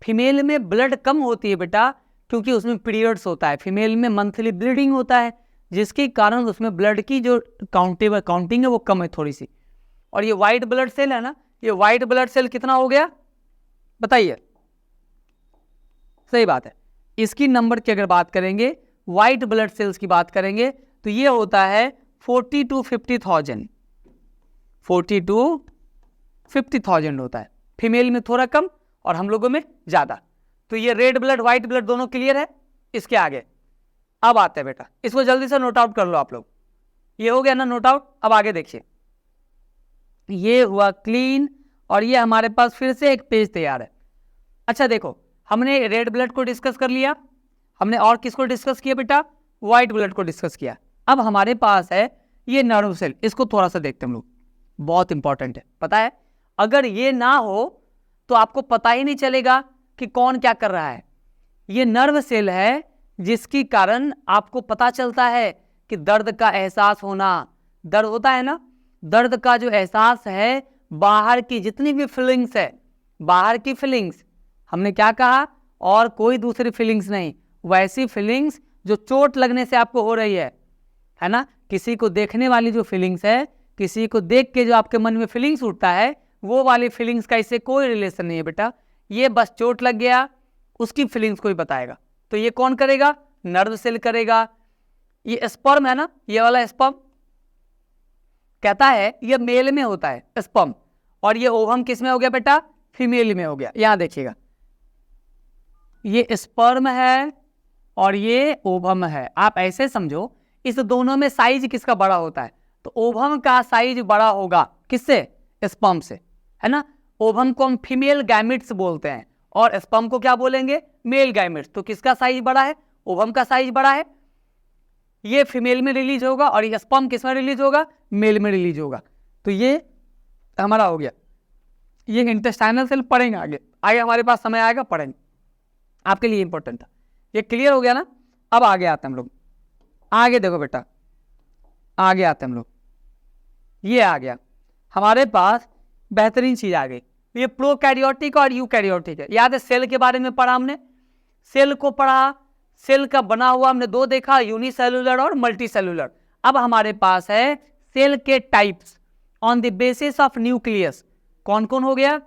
फीमेल में ब्लड कम होती है बेटा, क्योंकि उसमें पीरियड्स होता है। फीमेल में मंथली ब्लीडिंग होता है, जिसके कारण उसमें ब्लड की जो काउंटिंग है वो कम है थोड़ी सी। और ये व्हाइट ब्लड सेल है ना, ये व्हाइट ब्लड सेल कितना हो गया बताइए? सही बात है। इसकी नंबर की अगर बात करेंगे, व्हाइट ब्लड सेल्स की बात करेंगे, तो ये होता है 40 to 50,000। 40 to 50,000 होता है। फीमेल में थोड़ा कम और हम लोगों में ज्यादा। तो ये रेड ब्लड व्हाइट ब्लड दोनों क्लियर है। इसके आगे अब आते हैं बेटा, इसको जल्दी से नोट आउट कर लो आप लोग। ये हो गया ना नोट आउट? अब आगे देखिए, ये हुआ क्लीन, और ये हमारे पास फिर से एक पेज तैयार है। अच्छा देखो, हमने रेड ब्लड को डिस्कस कर लिया, हमने और किसको डिस्कस किया बेटा? व्हाइट ब्लड को डिस्कस किया। अब हमारे पास है ये नर्व सेल, इसको थोड़ा सा देखते हैं हम लोग, बहुत इंपॉर्टेंट है। पता है, अगर ये ना हो तो आपको पता ही नहीं चलेगा कि कौन क्या कर रहा है। ये नर्व सेल है जिसके कारण आपको पता चलता है कि दर्द का एहसास होना। दर्द होता है ना, दर्द का जो एहसास है, बाहर की जितनी भी फीलिंग्स है, बाहर की फीलिंग्स, हमने क्या कहा? और कोई दूसरी फीलिंग्स नहीं, वैसी फीलिंग्स जो चोट लगने से आपको हो रही है ना। किसी को देखने वाली जो फीलिंग्स है, किसी को देख के जो आपके मन में फीलिंग्स उठता है, वो वाली फीलिंग्स का इससे कोई रिलेशन नहीं है बेटा। ये बस चोट लग गया, उसकी फीलिंग्स कोई बताएगा। तो ये कौन करेगा? नर्व सेल करेगा। ये स्पर्म है ना, ये वाला स्पर्म कहता है ये मेल में होता है स्पर्म, और ये ओवम किस में हो गया बेटा? फीमेल में हो गया। यहां देखिएगा, ये स्पर्म है और ये ओवम है। आप ऐसे समझो, इस दोनों में साइज किसका बड़ा होता है? तो ओवम का साइज बड़ा होगा किससे? स्पर्म से, है ना। ओवम को हम फीमेल गैमेट्स बोलते हैं और स्पर्म को क्या बोलेंगे? Male gametes. तो किसका साइज बड़ा है? ओवम का साइज बड़ा है। ये फीमेल में रिलीज होगा और ये स्पर्म किस में रिलीज होगा? मेल में रिलीज होगा। तो ये हमारा हो गया। ये इंटेस्टाइनल सेल पढ़ेंगे आगे, आगे हमारे पास समय आएगा पढ़ेंगे, आपके लिए इंपॉर्टेंट था। ये क्लियर हो गया ना? अब आगे आते हैं हम लोग। आगे देखो बेटा, आगे आते हैं हम लोग। ये आ गया हमारे पास, बेहतरीन चीज आ गई। ये प्रोकैरियोटिक और यूकैरियोटिक है। याद है सेल के बारे में पढ़ा हमने, सेल को पढ़ा, सेल का बना हुआ हमने दो देखा, यूनिसेलुलर और मल्टी सेलुलर। अब हमारे पास है सेल के types on the basis of nucleus. कौन कौन हो गया?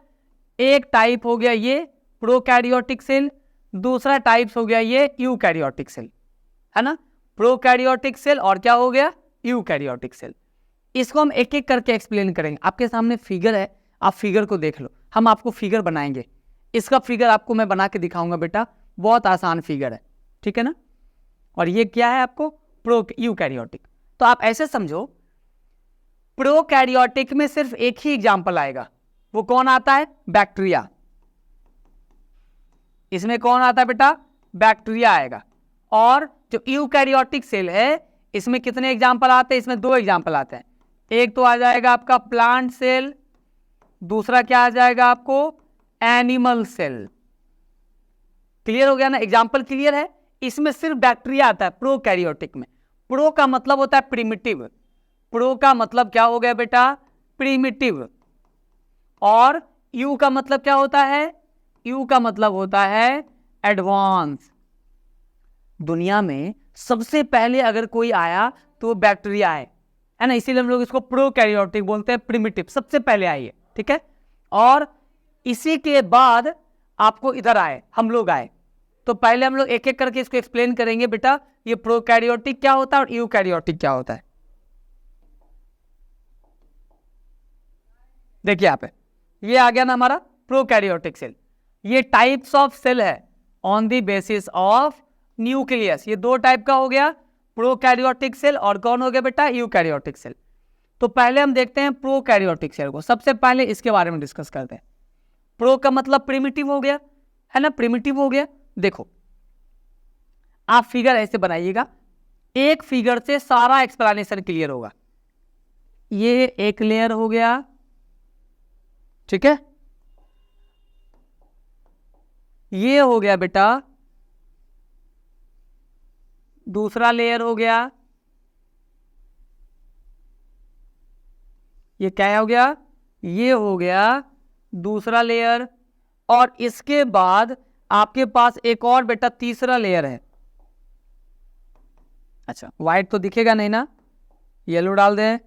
एक टाइप हो गया ये प्रोकैरियोटिक सेल, दूसरा टाइप हो गया ये यूकैरियोटिक सेल, है ना। प्रोकैरियोटिक सेल और क्या हो गया? Eukaryotic cell. इसको हम एक एक करके एक्सप्लेन करेंगे। आपके सामने फिगर है, आप फिगर को देख लो, हम आपको फिगर बनाएंगे। इसका फिगर आपको मैं बना के दिखाऊंगा बेटा, बहुत आसान फिगर है, ठीक है ना। और ये क्या है आपको? यूकैरियोटिक। तो आप ऐसे समझो, प्रोकैरियोटिक में सिर्फ एक ही एग्जांपल आएगा, वो कौन आता है? बैक्टीरिया। इसमें कौन आता है बेटा? बैक्टीरिया आएगा। और जो यूकैरियोटिक सेल है, इसमें कितने एग्जाम्पल आते हैं? इसमें 2 एग्जाम्पल आते हैं। एक तो आ जाएगा आपका प्लांट सेल, दूसरा क्या आ जाएगा आपको? Animal cell. क्लियर हो गया ना? एग्जाम्पल क्लियर है? इसमें सिर्फ बैक्टीरिया आता है प्रोकैरियोटिक में। प्रो का मतलब होता है प्रिमिटिव। प्रो का मतलब क्या हो गया बेटा? प्रिमिटिव। और यू का मतलब क्या होता है? यू का मतलब होता है एडवांस। दुनिया में सबसे पहले अगर कोई आया तो वो बैक्टीरिया है ना, इसीलिए हम लोग इसको प्रोकैरियोटिक बोलते हैं, प्रिमिटिव, सबसे पहले आई है, ठीक है। और इसी के बाद आपको इधर आए, हम लोग आए। तो पहले हम लोग एक एक करके इसको एक्सप्लेन करेंगे बेटा, ये प्रोकैरियोटिक क्या होता है और यूकैरियोटिक क्या होता है। देखिए यहाँ पे ये आ गया ना हमारा प्रोकैरियोटिक सेल। ये टाइप्स ऑफ सेल है on the basis of nucleus. ये 2 टाइप का हो गया, प्रोकैरियोटिक सेल और कौन हो गया बेटा? Eukaryotic cell. तो पहले हम देखते हैं प्रोकैरियोटिक सेल को। सबसे पहले इसके बारे में डिस्कस करते हैं। प्रो का मतलब प्रिमिटिव हो गया, है ना, प्रिमिटिव हो गया। देखो आप फिगर ऐसे बनाइएगा, एक फिगर से सारा एक्सप्लेनेशन क्लियर होगा। ये एक लेयर हो गया, ठीक है। ये हो गया बेटा दूसरा लेयर हो गया। ये क्या हो गया? ये हो गया दूसरा लेयर। और इसके बाद आपके पास एक और बेटा तीसरा लेयर है। अच्छा व्हाइट तो दिखेगा नहीं ना, येलो डाल दें।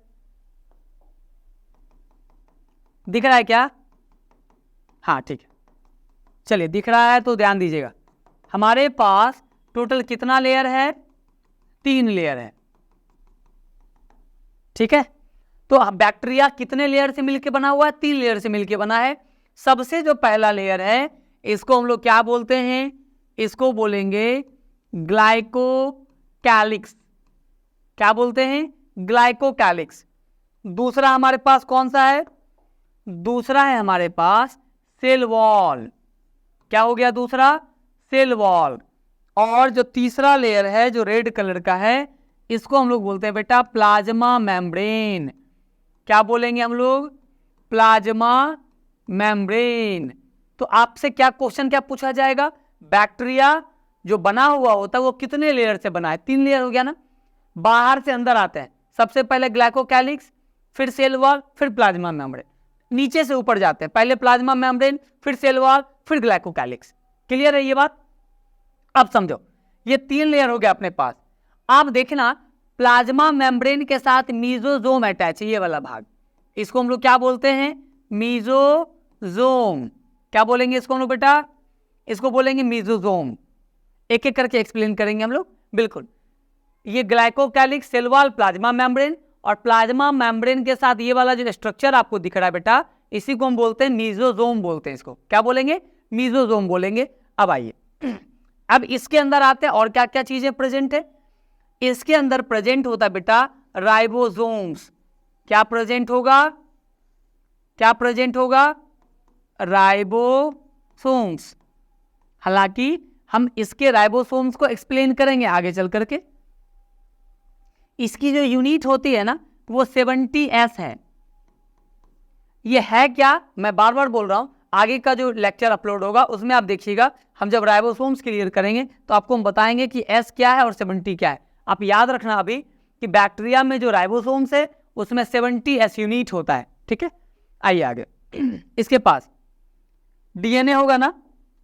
दिख रहा है क्या? हाँ ठीक है, चलिए दिख रहा है तो ध्यान दीजिएगा। हमारे पास टोटल कितना लेयर है? 3 लेयर है, ठीक है। तो बैक्टीरिया कितने लेयर से मिलकर बना हुआ है? 3 लेयर से मिलकर बना है। सबसे जो पहला लेयर है इसको हम लोग क्या बोलते हैं? इसको बोलेंगे ग्लाइकोकैलिक्स। क्या बोलते हैं? ग्लाइकोकैलिक्स। दूसरा हमारे पास कौन सा है? दूसरा है हमारे पास सेल वॉल। क्या हो गया दूसरा? Cell wall. और जो तीसरा लेयर है जो रेड कलर का है इसको हम लोग बोलते हैं बेटा प्लाज्मा मेम्ब्रेन। क्या बोलेंगे हम लोग? Plasma membrane. तो आपसे क्या क्वेश्चन क्या पूछा जाएगा? बैक्टीरिया जो बना हुआ होता है वो कितने लेयर से बना है? 3 लेयर हो गया ना। बाहर से अंदर आते हैं, सबसे पहले ग्लाइकोकैलिक्स, फिर सेल वॉल, फिर प्लाज्मा मेम्ब्रेन। नीचे से ऊपर जाते हैं, पहले प्लाज्मा मेम्ब्रेन, फिर सेल वॉल, फिर ग्लाइकोकैलिक्स। क्लियर है ये बात? अब समझो ये 3 लेयर हो गया अपने पास। आप देखना प्लाज्मा मेम्ब्रेन के साथ मीजोजोम अटैच है, ये वाला भाग, इसको हम लोग क्या बोलते हैं? मीजोजोम। क्या बोलेंगे इसको हम लोग बेटा? इसको बोलेंगे मीजोजोम। एक एक करके एक्सप्लेन करेंगे हम लोग, बिल्कुल। ये glycocalyx, cell wall, plasma membrane, और प्लाज्मा मेम्ब्रेन के साथ ये वाला जो स्ट्रक्चर आपको दिख रहा है बेटा इसी को हम बोलते हैं मीजोजोम बोलते हैं। इसको क्या बोलेंगे? मीजोजोम बोलेंगे। अब आइए अब इसके अंदर आते हैं और क्या क्या चीजें प्रेजेंट है। इसके अंदर प्रेजेंट होता है बेटा राइबोसोम्स। क्या प्रेजेंट होगा? क्या प्रेजेंट होगा? राइबोसोम्स। हालांकि हम इसके राइबोसोम्स को एक्सप्लेन करेंगे आगे चल करके। इसकी जो यूनिट होती है ना वो 70S है। ये है क्या? मैं बार बार बोल रहा हूं, आगे का जो लेक्चर अपलोड होगा उसमें आप देखिएगा, हम जब राइबोसोम्स क्लियर करेंगे तो आपको हम बताएंगे कि S क्या है और 70 क्या है। आप याद रखना अभी कि बैक्टीरिया में जो राइबोसोम्स है उसमें 70S यूनिट होता है, ठीक है। आइए आगे इसके पास DNA होगा ना।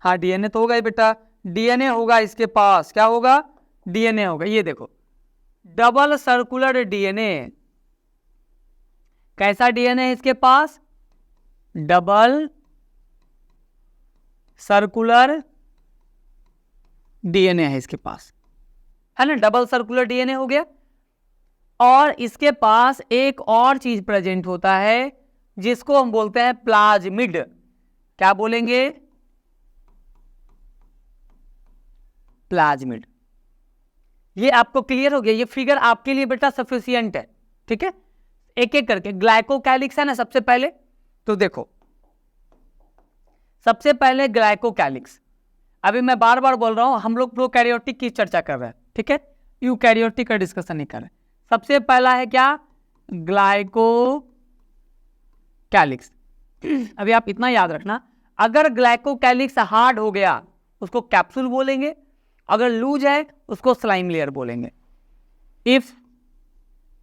हाँ DNA तो होगा ही बेटा, DNA होगा इसके पास। क्या होगा? DNA होगा। ये देखो डबल सर्कुलर DNA। कैसा DNA है इसके पास? डबल सर्कुलर DNA है इसके पास, है ना। डबल सर्कुलर DNA हो गया। और इसके पास एक और चीज प्रेजेंट होता है जिसको हम बोलते हैं प्लाज्मिड। क्या बोलेंगे? प्लाज्मिड। ये आपको क्लियर हो गया? ये फिगर आपके लिए बेटा सफिशिएंट है, ठीक है। एक एक करके ग्लाइकोकैलिक्स है ना सबसे पहले, तो देखो सबसे पहले ग्लाइकोकैलिक्स। अभी मैं बार बार बोल रहा हूं हम लोग प्रोकैरियोटिक की चर्चा कर रहे हैं, ठीक है। यूकैरियोटिक का डिस्कशन नहीं कर रहे। सबसे पहला है क्या, ग्लाइकोकैलिक्स। अभी आप इतना याद रखना, अगर ग्लाइकोकैलिक्स हार्ड हो गया उसको कैप्सूल बोलेंगे, अगर लूज है उसको स्लाइम लेयर बोलेंगे। इफ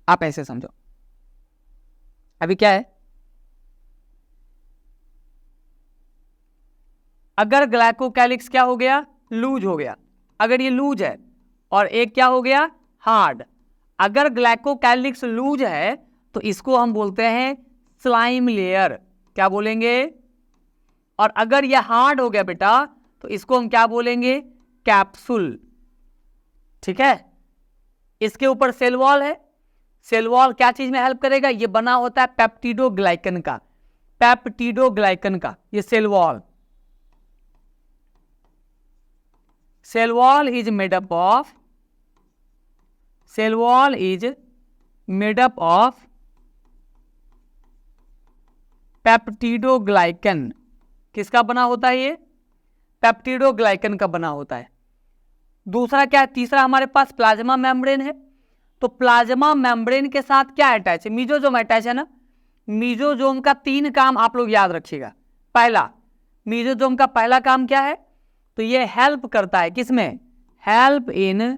आप ऐसे समझो, अभी क्या है, अगर ग्लाइकोकैलिक्स क्या हो गया, लूज हो गया, अगर ये लूज है और एक क्या हो गया, हार्ड। अगर ग्लाइकोकैलिक्स लूज है तो इसको हम बोलते हैं स्लाइम लेयर, क्या बोलेंगे। और अगर ये हार्ड हो गया बेटा तो इसको हम क्या बोलेंगे, कैप्सूल। ठीक है, इसके ऊपर सेल वॉल है। सेल वॉल क्या चीज में हेल्प करेगा, ये बना होता है पेप्टिडोग्लाइकन का, पेप्टिडोग्लाइकन का ये cell wall. Cell wall is made up of peptidoglycan. किसका बना होता है ये, पेप्टिडोग्लाइकन का बना होता है। दूसरा क्या है, तीसरा हमारे पास प्लाज्मा मेम्ब्रेन है। तो प्लाज्मा मेम्ब्रेन के साथ क्या अटैच है, मीजोजोम अटैच है ना। मीजोजोम का 3 काम आप लोग याद रखिएगा। पहला, मीजोजोम का पहला काम क्या है, तो ये हेल्प करता है किसमें, help in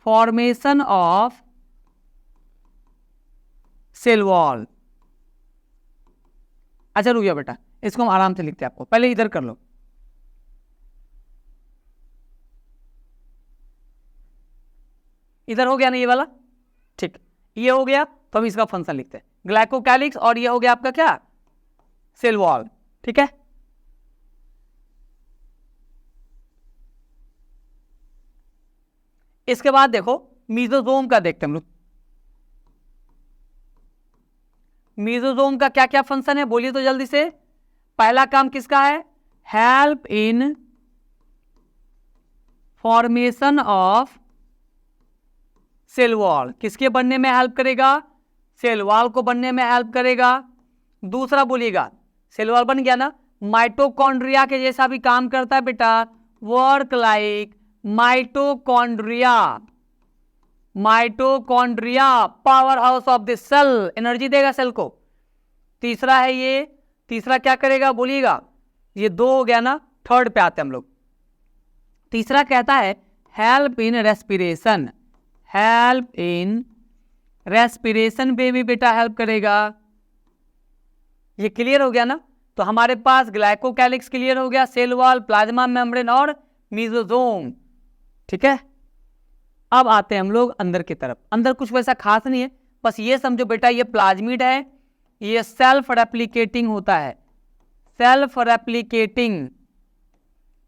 formation of cell wall. अच्छा रुकिए बेटा, इसको हम आराम से लिखते हैं, आपको पहले इधर कर लो। इधर हो गया ना ये वाला, ठीक, ये हो गया। तो हम इसका फंक्शन लिखते हैं, ग्लाइकोकैलिक्स, और ये हो गया आपका क्या, सेल वॉल। ठीक है, इसके बाद देखो मीजोजोम का देखते हैं हम लोग। मीजोजोम का क्या क्या फंक्शन है, बोलिए तो जल्दी से। पहला काम किसका है, help in formation of cell wall. किसके बनने में हेल्प करेगा, सेल वॉल को बनने में हेल्प करेगा। दूसरा बोलिएगा, सेल वॉल बन गया ना, माइटोकॉन्ड्रिया के जैसा भी काम करता है बेटा, work like mitochondria. Mitochondria powerhouse of the cell, energy देगा सेल को। तीसरा है ये, तीसरा क्या करेगा बोलिएगा, ये 2 हो गया ना, थर्ड पे आते हैं हम लोग। तीसरा कहता है help in respiration, help in respiration पे भी बेटा हेल्प करेगा। ये क्लियर हो गया ना। तो हमारे पास ग्लाइकोकैलिक्स क्लियर हो गया, सेल वॉल, प्लाज्मा मेम्ब्रेन और मीजोजोम। ठीक है, अब आते हैं हम लोग अंदर की तरफ। अंदर कुछ वैसा खास नहीं है, बस ये समझो बेटा, ये प्लाज्मिड है, ये सेल्फ रेप्लिकेटिंग होता है, self replicating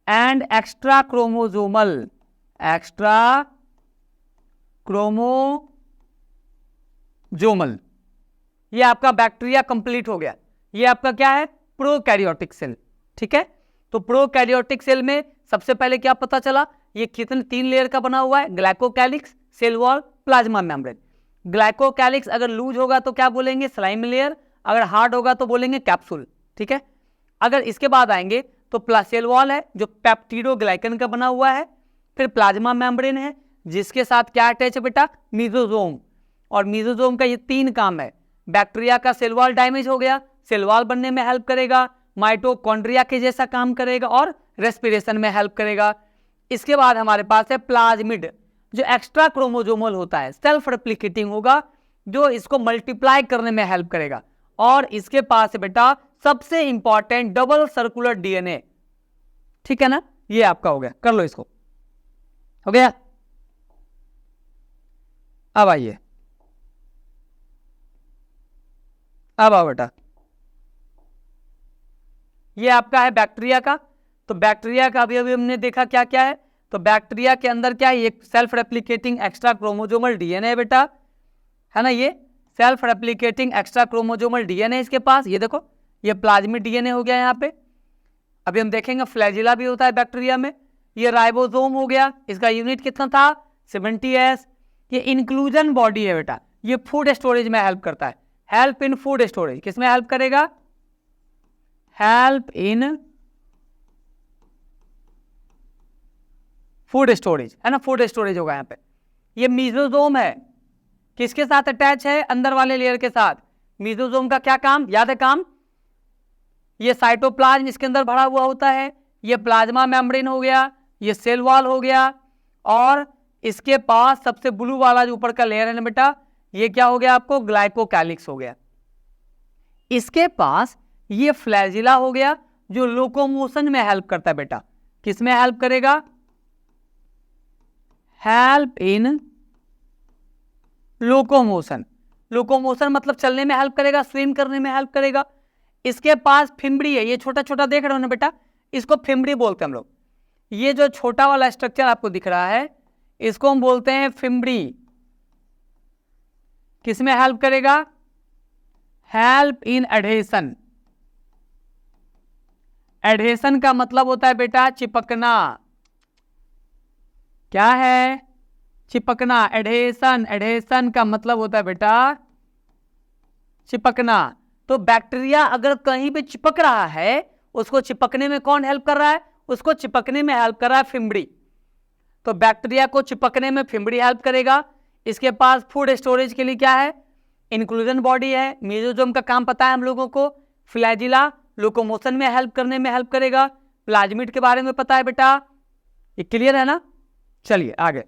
and extra chromosomal, extra chromosomal. ये आपका बैक्टीरिया कंप्लीट हो गया। ये आपका क्या है, प्रोकैरियोटिक सेल। ठीक है, तो प्रोकैरियोटिक सेल में सबसे पहले क्या पता चला, ये कितने 3 लेयर का बना हुआ है, glycocalyx, cell wall, plasma membrane. Glycocalyx अगर लूज होगा तो क्या बोलेंगे, स्लाइम लेयर, अगर हार्ड होगा तो बोलेंगे कैप्सूल। ठीक है, अगर इसके बाद आएंगे तो सेल वॉल है जो पेप्टिडोग्लाइकन का बना हुआ है, फिर प्लाज्मा मेम्ब्रेन है जिसके साथ क्या अटैच है बेटा, मीजोजोम। और मीजोजोम का ये 3 काम है, बैक्टीरिया का सेल वॉल डैमेज हो गया, सेल वॉल बनने में हेल्प करेगा, माइटोकॉन्ड्रिया के जैसा काम करेगा और रेस्पिरेशन में हेल्प करेगा। इसके बाद हमारे पास है प्लाज्मिड, जो एक्स्ट्रा क्रोमोजोमल होता है, सेल्फ रेप्लिकेटिंग होगा, जो इसको मल्टीप्लाई करने में हेल्प करेगा। और इसके पास है बेटा सबसे इंपॉर्टेंट डबल सर्कुलर डीएनए। ठीक है ना, ये आपका हो गया, कर लो इसको, हो गया। अब आइए, अब आओ बेटा, ये आपका है बैक्टीरिया का। तो बैक्टीरिया का अभी अभी हमने देखा क्या क्या है, तो बैक्टीरिया के अंदर क्या है, ये self replicating extra chromosomal DNA है बेटा, है ना, ये self replicating extra chromosomal DNA इसके पास। ये देखो, ये प्लाज्मिड डीएनए हो गया यहाँ पे। अभी हम देखेंगे फ्लैजिला भी होता है बैक्टीरिया में। ये राइबोसोम हो गया, इसका यूनिट कितना था, 70S। ये इंक्लूजन बॉडी है बेटा, ये फूड स्टोरेज में हेल्प करता है, हेल्प इन फूड स्टोरेज। किसमें हेल्प करेगा, हेल्प इन फूड स्टोरेज है ना, फूड स्टोरेज होगा यहाँ पे। ये मीजोजोम है, किसके साथ अटैच है, अंदर वाले लेयर के साथ। मीजोजोम का क्या काम, याद है काम, ये साइटोप्लाज्म इसके अंदर भरा हुआ होता है, ये प्लाज्मा मेम्ब्रेन हो गया, ये सेल वॉल हो गया, और इसके पास सबसे ब्लू वाला जो ऊपर का लेयर है ना बेटा, ये क्या हो गया आपको, ग्लाइकोकैलिक्स हो गया। इसके पास ये फ्लैजिला हो गया जो लोकोमोशन में हेल्प करता है बेटा। किस में हेल्प करेगा, हेल्प इन लोकोमोशन। लोकोमोशन मतलब चलने में हेल्प करेगा, स्विम करने में हेल्प करेगा। इसके पास फिम्बड़ी है, ये छोटा छोटा देख रहे हो ना बेटा, इसको फिम्बड़ी बोलते हैं हम लोग। ये जो छोटा वाला स्ट्रक्चर आपको दिख रहा है इसको हम बोलते हैं फिम्बड़ी। किसमें हेल्प करेगा, हेल्प इन एडहेशन। एडहेशन का मतलब होता है बेटा चिपकना। क्या है, चिपकना। एडहेशन, एडहेशन का मतलब होता है बेटा चिपकना। तो बैक्टीरिया अगर कहीं पे चिपक रहा है, उसको चिपकने में कौन हेल्प कर रहा है, उसको चिपकने में हेल्प कर रहा है फिम्बड़ी। तो बैक्टीरिया को चिपकने में फिम्बड़ी हेल्प करेगा। इसके पास फूड स्टोरेज के लिए क्या है, इंक्लूजन बॉडी है। मेसोजोम का काम पता है हम लोगों को, फ्लैजिला लोकोमोशन में हेल्प करने में हेल्प करेगा। प्लाज्मिड के बारे में पता है बेटा, ये क्लियर है ना। चलिए आगे,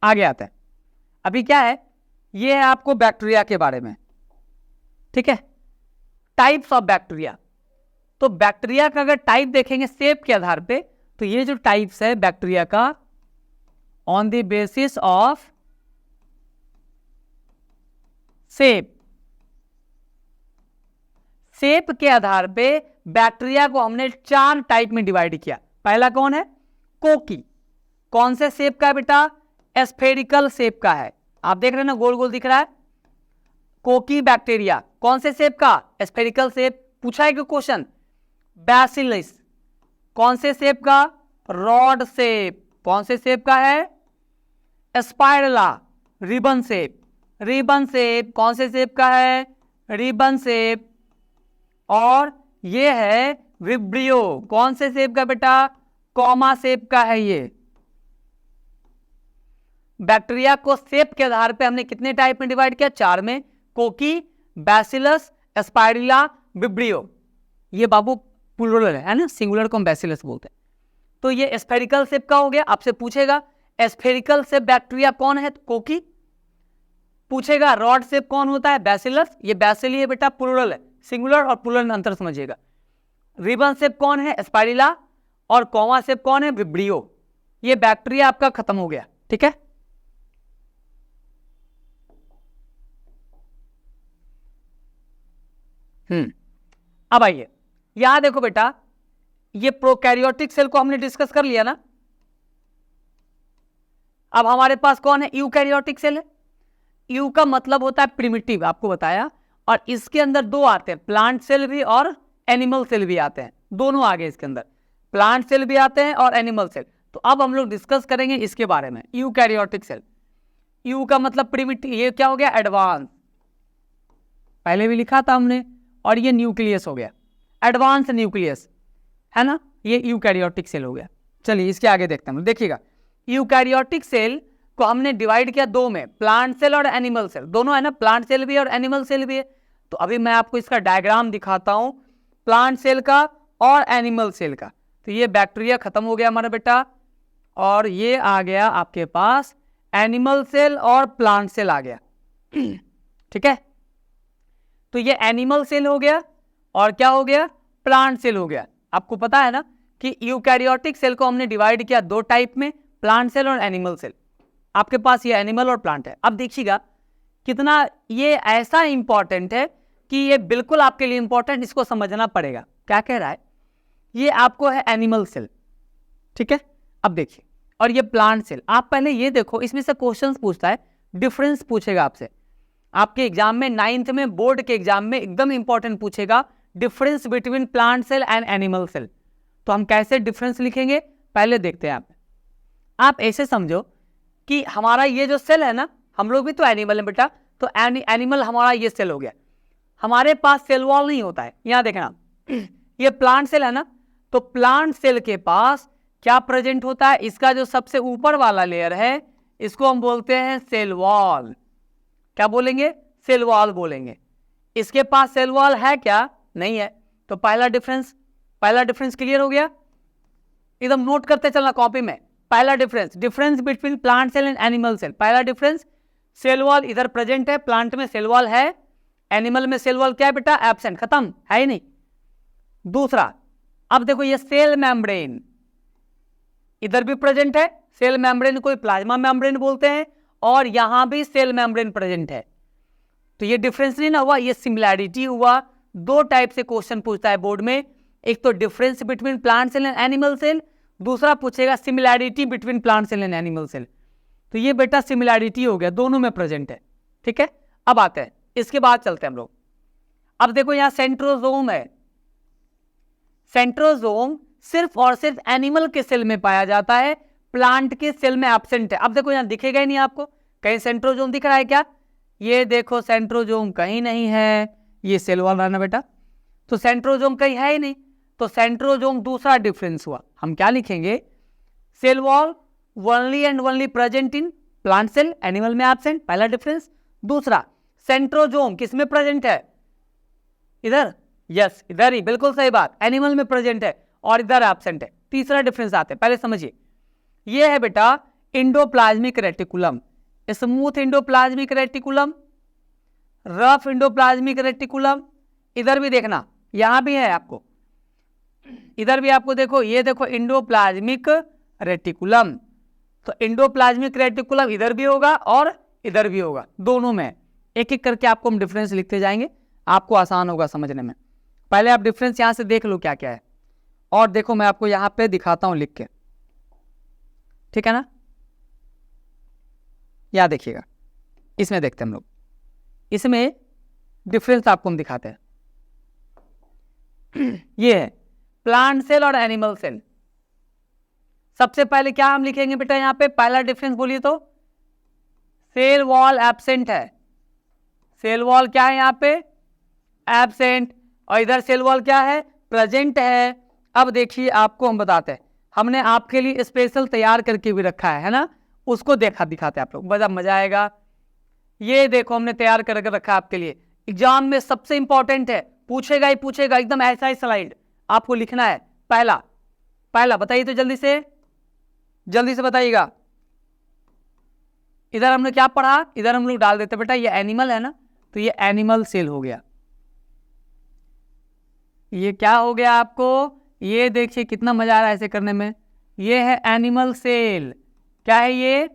आगे आते हैं। अभी क्या है, ये है आपको बैक्टीरिया के बारे में, ठीक है, टाइप्स ऑफ बैक्टीरिया। तो बैक्टीरिया का अगर टाइप देखेंगे शेप के आधार पे, तो ये जो टाइप्स है बैक्टीरिया का, on the basis of shape, shape के आधार पे बैक्टीरिया को हमने 4 टाइप में डिवाइड किया। पहला कौन है, कोकी। कौन से शेप का है बेटा, एस्फेरिकल शेप का है। आप देख रहे हैं ना, गोल गोल दिख रहा है, कोकी बैक्टीरिया। कौन से शेप का, एस्फेरिकल शेप। पूछा है कि क्वेश्चन, बैसिलस कौन से शेप का, रॉड शेप। कौन से शेप का है, स्पाइरला रिबन शेप। रिबन शेप कौन से शेप का है, रिबन शेप। और ये है विब्रियो, कौन से शेप का बेटा, कॉमा शेप का है। ये बैक्टीरिया को शेप के आधार पे हमने कितने टाइप में डिवाइड किया, 4 में, कोकी, बैसिलस, स्पाइरुला, विब्रियो। ये बाबू प्लूरल है ना, सिंगुलर को हम बैसिलस बोलते हैं। तो ये स्फेरिकल शेप का हो गया। आपसे पूछेगा स्फेरिकल शेप बैक्टीरिया कौन है, तो कोकी। पूछेगा रॉड शेप कौन होता है, बैसिलस। ये बैसिली है बेटा, प्लूरल है, सिंगुलर और प्लूरल में अंतर समझिएगा। रिबन शेप कौन है, स्पाइरुला। और कॉमा शेप कौन है, विब्रियो। ये बैक्टीरिया आपका खत्म हो गया, ठीक है। अब आइए यहां देखो बेटा, ये प्रोकैरियोटिक सेल को हमने डिस्कस कर लिया ना। अब हमारे पास कौन है, यूकैरियोटिक सेल है। यू का मतलब होता है प्रिमिटिव, आपको बताया। और इसके अंदर 2 आते हैं, प्लांट सेल भी और एनिमल सेल भी आते हैं। दोनों आ गए इसके अंदर, प्लांट सेल भी आते हैं और एनिमल सेल। तो अब हम लोग डिस्कस करेंगे इसके बारे में, यूकैरियोटिक सेल। यू का मतलब प्रिमिटिव, ये क्या हो गया, एडवांस, पहले भी लिखा था हमने। और ये न्यूक्लियस हो गया, एडवांस न्यूक्लियस है ना, ये यूकैरियोटिक सेल हो गया। चलिए इसके आगे देखते हैं। देखिएगा, यूकैरियोटिक सेल को हमने डिवाइड किया 2 में, प्लांट सेल और एनिमल सेल। दोनों है ना, प्लांट सेल भी और एनिमल सेल भी है। तो अभी मैं आपको इसका डायग्राम दिखाता हूं, प्लांट सेल का और एनिमल सेल का। तो ये बैक्टीरिया खत्म हो गया हमारा बेटा, और ये आ गया आपके पास एनिमल सेल और प्लांट सेल आ गया, ठीक है। तो ये एनिमल सेल हो गया और क्या हो गया, प्लांट सेल हो गया। आपको पता है ना कि यूकैरियोटिक सेल को हमने डिवाइड किया 2 टाइप में, प्लांट सेल और एनिमल सेल। आपके पास ये एनिमल और प्लांट है। अब देखिएगा कितना ये ऐसा इंपॉर्टेंट है कि ये बिल्कुल आपके लिए इंपॉर्टेंट, इसको समझना पड़ेगा। क्या कह रहा है, ये आपको है एनिमल सेल, ठीक है। अब देखिए, और ये प्लांट सेल। आप पहले ये देखो, इसमें से क्वेश्चंस पूछता है, डिफरेंस पूछेगा आपसे। आपके एग्जाम में 9th में, बोर्ड के एग्जाम में एकदम इंपॉर्टेंट पूछेगा, difference between plant cell and animal cell. तो हम कैसे डिफरेंस लिखेंगे, पहले देखते हैं। आप ऐसे समझो कि हमारा ये जो सेल है ना, हम लोग भी तो एनिमल है बेटा, तो एनिमल हमारा ये सेल हो गया। हमारे पास सेल वॉल नहीं होता है, यहां देखना, ये प्लांट सेल है ना, तो प्लांट सेल के पास क्या प्रेजेंट होता है, इसका जो सबसे ऊपर वाला लेयर है इसको हम बोलते हैं सेल वॉल। क्या बोलेंगे, सेल वॉल बोलेंगे। इसके पास सेल वॉल है क्या, नहीं है। तो पहला डिफरेंस क्लियर हो गया, एकदम नोट करते चलना कॉपी में। पहला difference between plant cell and animal cell. पहला डिफरेंस, सेल वॉल इधर प्रेजेंट है, प्लांट में सेल वॉल है, एनिमल में सेल वॉल क्या है बेटा, एब्सेंट, खत्म, है ही नहीं। दूसरा, अब देखो ये सेल मेम्ब्रेन इधर भी प्रेजेंट है, सेल मेम्ब्रेन को प्लाज्मा मेम्ब्रेन बोलते हैं, और यहां भी सेल मेम्ब्रेन प्रेजेंट है। तो ये डिफरेंस नहीं ना हुआ, ये सिमिलैरिटी हुआ। दो टाइप से क्वेश्चन पूछता है बोर्ड में, एक तो difference between plant cell and animal cell, दूसरा पूछेगा similarity between plant cell and animal cell. तो ये बेटा सिमिलैरिटी हो गया, दोनों में प्रेजेंट है, ठीक है। अब आते हैं, इसके बाद चलते हैं हम लोग। अब देखो यहां सेंट्रोजोम है। सेंट्रोजोम सिर्फ और सिर्फ एनिमल के सेल में पाया जाता है, प्लांट के सेल में एब्सेंट है। अब देखो यहां दिखेगा ही नहीं आपको, कहीं सेंट्रोजोम दिख रहा है क्या, ये देखो सेंट्रोजोम कहीं नहीं है, ये सेल वॉल रहा ना बेटा, तो सेंट्रोजोम कहीं है ही नहीं। तो सेंट्रोजोम दूसरा डिफरेंस हुआ, हम क्या लिखेंगे, cell wall only and only present in plant cell, animal में एब्सेंट, पहला डिफरेंस। दूसरा, सेंट्रोजोम किस में प्रेजेंट है, इधर, यस इधर ही, बिल्कुल सही बात, एनिमल में प्रेजेंट है और इधर एब्सेंट है। तीसरा डिफरेंस आते हैं, पहले समझिए, ये है बेटा endoplasmic reticulum, smooth endoplasmic reticulum, rough endoplasmic reticulum. इधर भी देखना, यहां भी है आपको, इधर भी आपको देखो, ये देखो इंडोप्लाज्मिक रेटिकुलम। तो इंडोप्लाज्मिक रेटिकुलम इधर भी होगा और इधर भी होगा, दोनों में। एक एक करके आपको हम डिफरेंस लिखते जाएंगे, आपको आसान होगा समझने में। पहले आप डिफरेंस यहां से देख लो क्या क्या है, और देखो मैं आपको यहां पे दिखाता हूं लिख के, ठीक है ना। यहां देखिएगा, इसमें देखते हैं हम लोग, इसमें डिफरेंस आपको हम दिखाते हैं। ये है प्लांट सेल और एनिमल सेल। सबसे पहले क्या हम लिखेंगे बेटा, यहां पे पहला डिफरेंस बोलिए तो, सेल वॉल एब्सेंट है। सेल वॉल क्या है यहां पे, एब्सेंट, और इधर सेल वॉल क्या है, प्रेजेंट है। अब देखिए आपको हम बताते हैं, हमने आपके लिए स्पेशल तैयार करके भी रखा है ना, उसको दिखाते हैं आप लोग, बड़ा मजा आएगा। ये देखो हमने तैयार करके रखा है आपके लिए, एग्जाम में सबसे इंपॉर्टेंट है, पूछेगा ही पूछेगा, एकदम ऐसा ही स्लाइड आपको लिखना है। पहला बताइए तो जल्दी से बताइएगा। इधर हमने क्या पढ़ा, इधर हम लोग डाल देते बेटा, ये एनिमल है ना, तो ये एनिमल सेल हो गया। ये क्या हो गया आपको, ये देखिए कितना मजा आ रहा है ऐसे करने में। ये है एनिमल सेल, क्या है ये,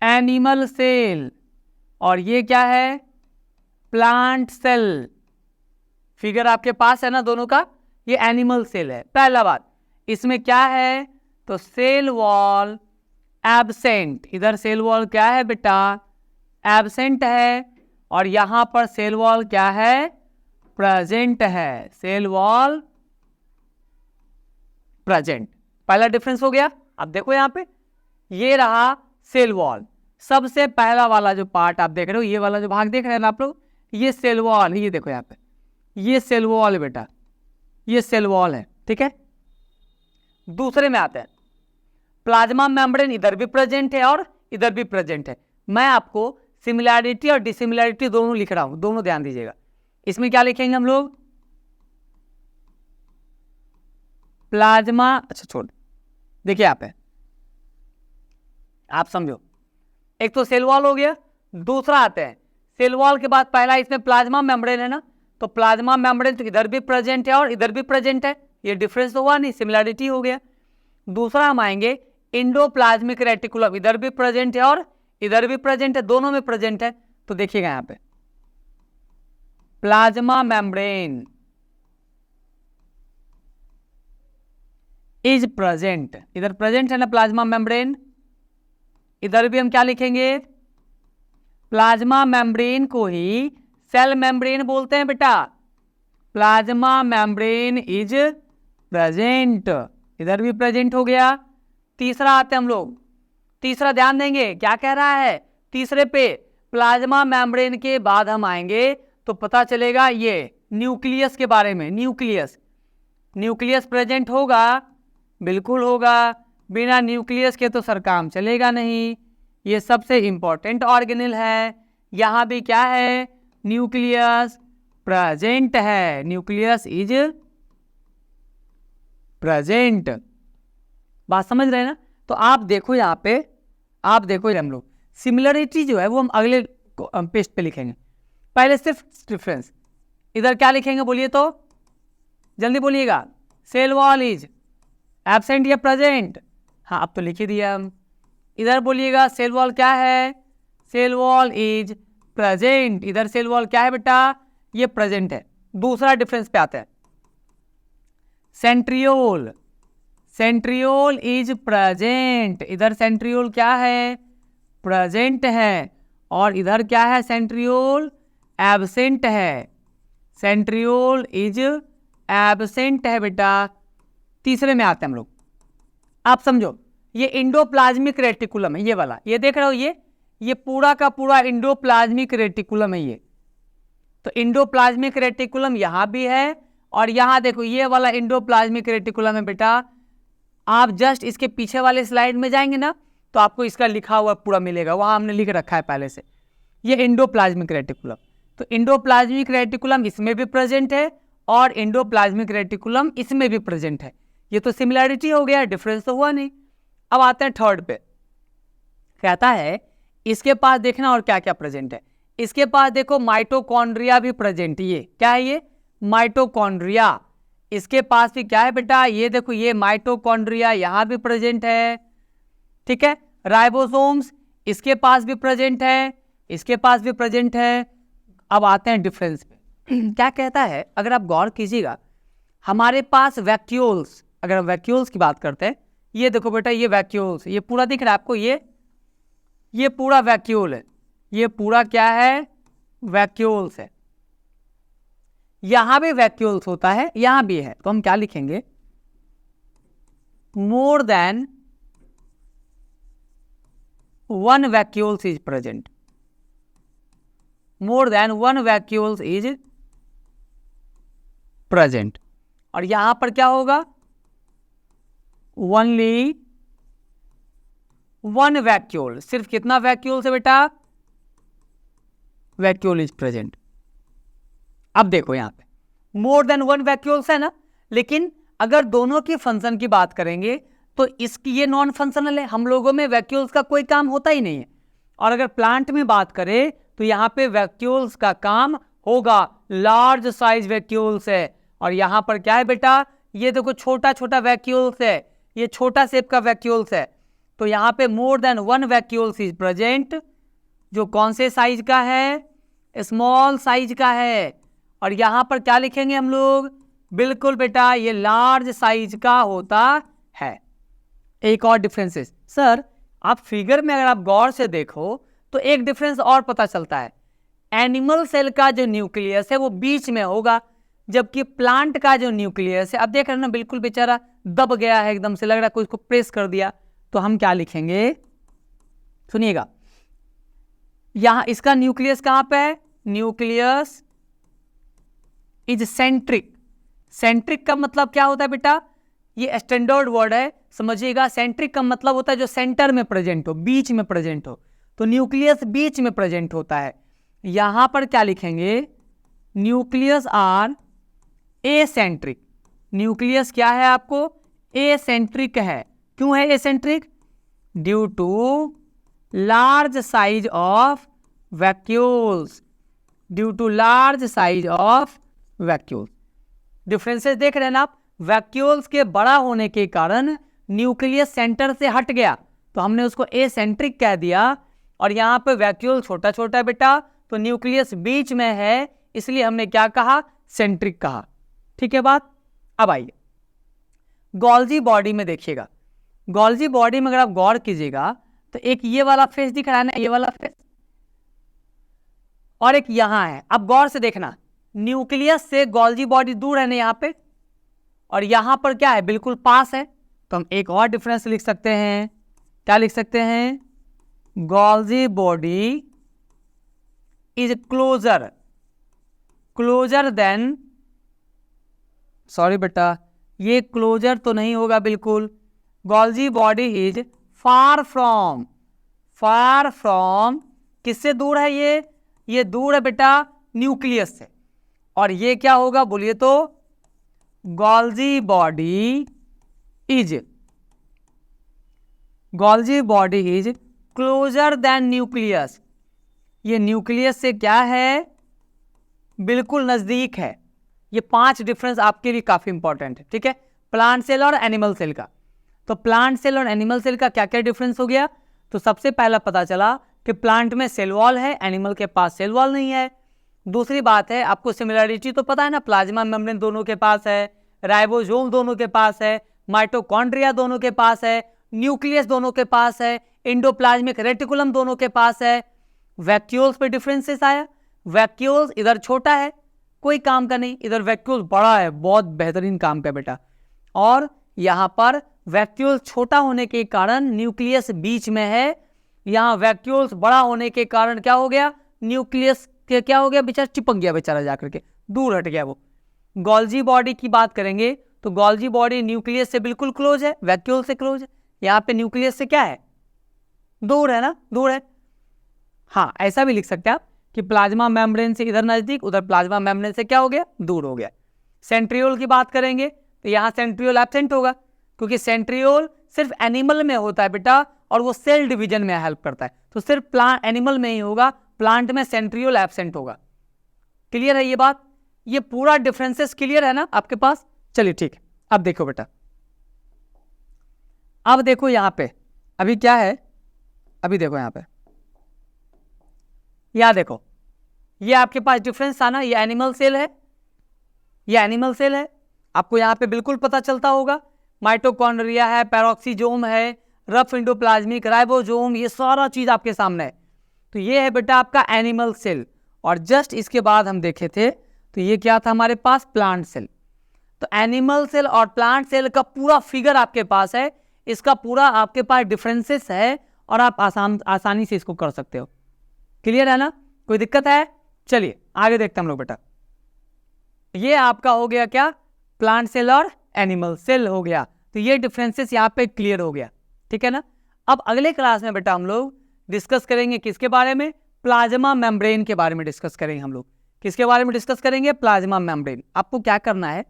एनिमल सेल, और ये क्या है, प्लांट सेल। फिगर आपके पास है ना दोनों का, ये एनिमल सेल है। पहला बात, इसमें क्या है, तो सेल वॉल एब्सेंट, इधर सेल वॉल क्या है बेटा, एब्सेंट है, और यहां पर सेल वॉल क्या है, प्रेजेंट है, सेल वॉल प्रेजेंट। पहला डिफरेंस हो गया। अब देखो यहां पे, ये रहा सेल वॉल, सबसे पहला वाला जो पार्ट आप देख रहे हो, ये वाला जो भाग देख रहे हैं ना आप लोग, ये सेल वॉल, ये देखो यहां पे, ये सेल वॉल है बेटा, ये सेल वॉल है, ठीक है। दूसरे में आते हैं, प्लाज्मा मेम्ब्रेन इधर भी प्रेजेंट है और इधर भी प्रेजेंट है। मैं आपको सिमिलैरिटी और डिसिमिलैरिटी दोनों लिख रहा हूं, दोनों ध्यान दीजिएगा। इसमें क्या लिखेंगे हम लोग, प्लाज्मा, अच्छा छोड़, देखिए आप है, आप समझो, एक तो सेल वॉल हो गया, दूसरा आते हैं सेल वॉल के बाद पहला इसमें प्लाज्मा मेम्ब्रेन है ना, तो प्लाज्मा मेम्ब्रेन तो इधर भी प्रेजेंट है और इधर भी प्रेजेंट है, ये डिफरेंस तो हुआ नहीं, सिमिलैरिटी हो गया। दूसरा हम आएंगे इंडोप्लाज्मिक रेटिकुलम, इधर भी प्रेजेंट है और इधर भी प्रेजेंट है, दोनों में प्रेजेंट है। तो देखिएगा यहां पे प्लाज्मा मेम्ब्रेन इज प्रेजेंट, इधर प्रेजेंट है ना प्लाज्मा मेम्ब्रेन, इधर भी हम क्या लिखेंगे, प्लाज्मा मेम्ब्रेन को ही सेल मेम्ब्रेन बोलते हैं बेटा, प्लाज्मा मेम्ब्रेन इज प्रेजेंट, इधर भी प्रेजेंट हो गया। तीसरा आते हैं हम लोग, तीसरा ध्यान देंगे क्या कह रहा है, तीसरे पे प्लाज्मा मेम्ब्रेन के बाद हम आएंगे तो पता चलेगा ये न्यूक्लियस के बारे में, न्यूक्लियस, न्यूक्लियस प्रेजेंट होगा, बिल्कुल होगा, बिना न्यूक्लियस के तो सर काम चलेगा नहीं। ये सबसे इंपॉर्टेंट ऑर्गेनेल है। यहाँ भी क्या है, न्यूक्लियस प्रेजेंट है, न्यूक्लियस इज प्रेजेंट। बात समझ रहे हैं ना? तो आप देखो यहाँ पे, आप देखो हम लोग सिमिलरिटी जो है वो हम अगले पेज पे लिखेंगे, पहले सिर्फ डिफरेंस। इधर क्या लिखेंगे बोलिए तो, जल्दी बोलिएगा। सेल वॉल इज एब्सेंट या प्रेजेंट? हाँ अब तो लिख ही दिया हम। इधर बोलिएगा सेल वॉल क्या है, सेल वॉल इज प्रेजेंट। इधर सेल वॉल क्या है बेटा, ये प्रेजेंट है। दूसरा डिफरेंस पे आते हैं, सेंट्रियोल, सेंट्रियोल इज प्रेजेंट। इधर सेंट्रियोल क्या है, प्रेजेंट है, और इधर क्या है, सेंट्रियोल एब्सेंट है। सेंट्रियोल इज एब्सेंट है बेटा। तीसरे में आते हैं हम लोग, आप समझो, ये इंडोप्लाज्मिक रेटिकुलम है, ये वाला, ये देख रहे हो, ये पूरा का पूरा इंडोप्लाज्मिक रेटिकुलम है ये। तो इंडोप्लाज्मिक रेटिकुलम यहाँ भी है, और यहाँ देखो ये वाला इंडोप्लाज्मिक रेटिकुलम है बेटा। आप जस्ट इसके पीछे वाले स्लाइड में जाएंगे ना तो आपको इसका लिखा हुआ पूरा मिलेगा, वहाँ हमने लिख रखा है पहले से, ये इंडोप्लाज्मिक रेटिकुलम। तो इंडोप्लाज्मिक रेटिकुलम इसमें भी प्रेजेंट है और इंडोप्लाज्मिक रेटिकुलम इसमें भी प्रेजेंट है। ये तो सिमिलैरिटी हो गया, डिफरेंस तो हुआ नहीं। अब आते हैं थर्ड पे, कहता है इसके पास देखना और क्या क्या प्रेजेंट है। इसके पास देखो माइटोकॉन्ड्रिया भी प्रेजेंट, ये क्या है, ये माइटोकॉन्ड्रिया। इसके पास भी क्या है बेटा, ये देखो ये माइटोकॉन्ड्रिया यहाँ भी प्रेजेंट है, ठीक है। राइबोसोम्स इसके पास भी प्रेजेंट है, इसके पास भी प्रेजेंट है। अब आते हैं डिफरेंस पे क्या कहता है, अगर आप गौर कीजिएगा, हमारे पास वैक्यूल्स, अगर हम वैक्यूल्स की बात करते हैं, ये देखो बेटा ये वैक्यूल्स, ये पूरा दिख रहा है आपको, ये पूरा वैक्यूल है, ये पूरा क्या है, वैक्यूल्स है। यहां भी वैक्यूल्स होता है, यहां भी है, तो हम क्या लिखेंगे, more than one vacuoles is present, more than one vacuoles is present. और यहां पर क्या होगा, ओनली वन वैक्यूल, सिर्फ कितना वैक्यूल है बेटा, वैक्यूल इज प्रेजेंट। अब देखो यहां पे मोर देन वन वैक्यूल्स है ना, लेकिन अगर दोनों की फंक्शन की बात करेंगे तो इसकी ये नॉन फंक्शनल है, हम लोगों में वैक्यूल्स का कोई काम होता ही नहीं है। और अगर प्लांट में बात करें तो यहां पे वैक्यूल्स का काम होगा, लार्ज साइज वैक्यूल्स है। और यहां पर क्या है बेटा, ये देखो छोटा छोटा वैक्यूल्स है, ये छोटा शेप का वैक्यूल्स है। तो यहां पे more than one vacuoles is present, जो कौन से साइज का है, स्मॉल साइज का है। और यहां पर क्या लिखेंगे हम लोग, बिल्कुल बेटा ये लार्ज साइज का होता है। एक और डिफरेंसेस सर, आप फिगर में अगर आप गौर से देखो तो एक डिफरेंस और पता चलता है, एनिमल सेल का जो न्यूक्लियस है वो बीच में होगा, जबकि प्लांट का जो न्यूक्लियस है, अब देख रहे हैं ना बिल्कुल बेचारा दब गया है, एकदम से लग रहा है कोई इसको प्रेस कर दिया। तो हम क्या लिखेंगे, सुनिएगा, यहां इसका न्यूक्लियस कहां पे है, न्यूक्लियस इज सेंट्रिक। सेंट्रिक का मतलब क्या होता है बेटा, ये स्टैंडर्ड वर्ड है, समझिएगा। सेंट्रिक का मतलब होता है जो सेंटर में प्रेजेंट हो, बीच में प्रेजेंट हो। तो न्यूक्लियस बीच में प्रेजेंट होता है। यहां पर क्या लिखेंगे, न्यूक्लियस आर एसेंट्रिक। न्यूक्लियस क्या है आपको, एसेंट्रिक है। क्यों है eccentric, due to large size of vacuoles, due to large size of vacuoles. Differences देख रहे हैं ना आप, वैक्यूल्स के बड़ा होने के कारण न्यूक्लियस सेंटर से हट गया तो हमने उसको एसेंट्रिक कह दिया। और यहां पे वैक्यूल छोटा छोटा है बेटा, तो न्यूक्लियस बीच में है, इसलिए हमने क्या कहा, सेंट्रिक कहा। ठीक है बात। अब आइए गोल्जी बॉडी में देखिएगा, गोल्जी बॉडी में अगर आप गौर कीजिएगा तो एक ये वाला फेस दिख रहा है ना, ये वाला फेस, और एक यहां है। अब गौर से देखना, न्यूक्लियस से गोल्जी बॉडी दूर है ना यहां पे, और यहां पर क्या है, बिल्कुल पास है। तो हम एक और डिफरेंस लिख सकते हैं, क्या लिख सकते हैं, Golgi body is closer, closer than, sorry बेटा ये क्लोजर तो नहीं होगा बिल्कुल। Golgi body is far from किससे दूर है ये दूर है बेटा न्यूक्लियस से। और ये क्या होगा बोलिए तो, Golgi body is closure then nucleus. ये न्यूक्लियस से क्या है, बिल्कुल नजदीक है। ये 5 डिफरेंस आपके लिए काफी इंपॉर्टेंट है, ठीक है। प्लांट सेल और एनिमल सेल का, तो प्लांट सेल और एनिमल सेल का क्या क्या डिफरेंस हो गया। तो सबसे पहला पता चला कि प्लांट में सेल वॉल है, एनिमल के पास सेल वॉल नहीं है। दूसरी बात है, आपको सिमिलरिटी तो पता है ना, प्लाज्मा मेम्ब्रेन दोनों के पास है, राइबोसोम दोनों के पास है, माइटोकॉन्ड्रिया दोनों के पास है, न्यूक्लियस दोनों के पास है, एंडोप्लाज्मिक रेटिकुलम दोनों के पास है। वैक्यूल्स पे डिफरेंसेस आया, वैक्यूल्स इधर छोटा है, कोई काम का नहीं, इधर वैक्यूल्स बड़ा है, बहुत बेहतरीन काम का बेटा। और यहां पर वैक्यूल छोटा होने के कारण न्यूक्लियस बीच में है, यहां वैक्यूल्स बड़ा होने के कारण क्या हो गया, न्यूक्लियस के क्या हो गया, बेचारा चिपक गया, बेचारा जाकर के दूर हट गया वो। गोल्जी बॉडी की बात करेंगे तो गोल्जी बॉडी न्यूक्लियस से बिल्कुल क्लोज है, वैक्यूल से क्लोज है। यहां पे न्यूक्लियस से क्या है, दूर है ना, दूर है। हाँ, ऐसा भी लिख सकते हैं आप कि प्लाज्मा मेम्ब्रेन से इधर नजदीक, उधर प्लाज्मा मेम्ब्रेन से क्या हो गया, दूर हो गया। सेंट्रियोल की बात करेंगे तो यहाँ सेंट्रियोल एब्सेंट होगा, क्योंकि सेंट्रियोल सिर्फ एनिमल में होता है बेटा, और वो सेल डिवीजन में हेल्प करता है। तो सिर्फ प्लांट एनिमल में ही होगा, प्लांट में सेंट्रियोल एब्सेंट होगा। क्लियर है ये बात, ये पूरा डिफरेंसेस क्लियर है ना आपके पास। चलिए ठीक है, अब देखो बेटा, अब देखो यहाँ पे अभी क्या है, अभी देखो यहाँ पे, या देखो ये आपके पास डिफरेंस था ना, ये एनिमल सेल है, ये एनिमल सेल है, आपको यहाँ पे बिल्कुल पता चलता होगा। माइटोकॉन्ड्रिया है, पेरोक्सीजोम है, रफ एंडोप्लाज्मिक, राइबोसोम, ये सारा चीज आपके सामने है। तो ये है बेटा आपका एनिमल सेल। और जस्ट इसके बाद हम देखे थे तो ये क्या था हमारे पास, प्लांट सेल। तो एनिमल सेल और प्लांट सेल का पूरा फिगर आपके पास है, इसका पूरा आपके पास डिफरेंसेस है, और आप आसानी से इसको कर सकते हो। क्लियर है ना, कोई दिक्कत है। चलिए आगे देखते हैं हम लोग बेटा। ये आपका हो गया क्या, प्लांट सेल और एनिमल सेल हो गया। तो ये डिफरेंसेस यहाँ पे क्लियर हो गया, ठीक है ना। अब अगले क्लास में बेटा हम लोग डिस्कस करेंगे किसके बारे में, प्लाज्मा मेम्ब्रेन के बारे में डिस्कस करेंगे हम लोग। किसके बारे में डिस्कस करेंगे, प्लाज्मा मेम्ब्रेन। आपको क्या करना है,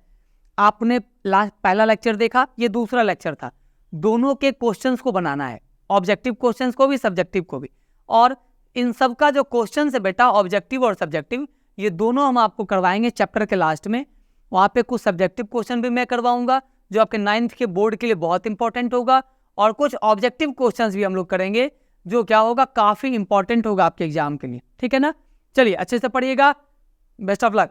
आपने पहला लेक्चर देखा, ये दूसरा लेक्चर था, दोनों के क्वेश्चंस को बनाना है, ऑब्जेक्टिव क्वेश्चंस को भी, सब्जेक्टिव को भी। और इन सब का जो क्वेश्चन है बेटा, ऑब्जेक्टिव और सब्जेक्टिव, ये दोनों हम आपको करवाएंगे चैप्टर के लास्ट में। वहाँ पे कुछ सब्जेक्टिव क्वेश्चन भी मैं करवाऊंगा जो आपके 9th के बोर्ड के लिए बहुत इंपॉर्टेंट होगा, और कुछ ऑब्जेक्टिव क्वेश्चंस भी हम लोग करेंगे जो क्या होगा, काफी इंपॉर्टेंट होगा आपके एग्जाम के लिए, ठीक है ना। चलिए अच्छे से पढ़िएगा, बेस्ट ऑफ लक।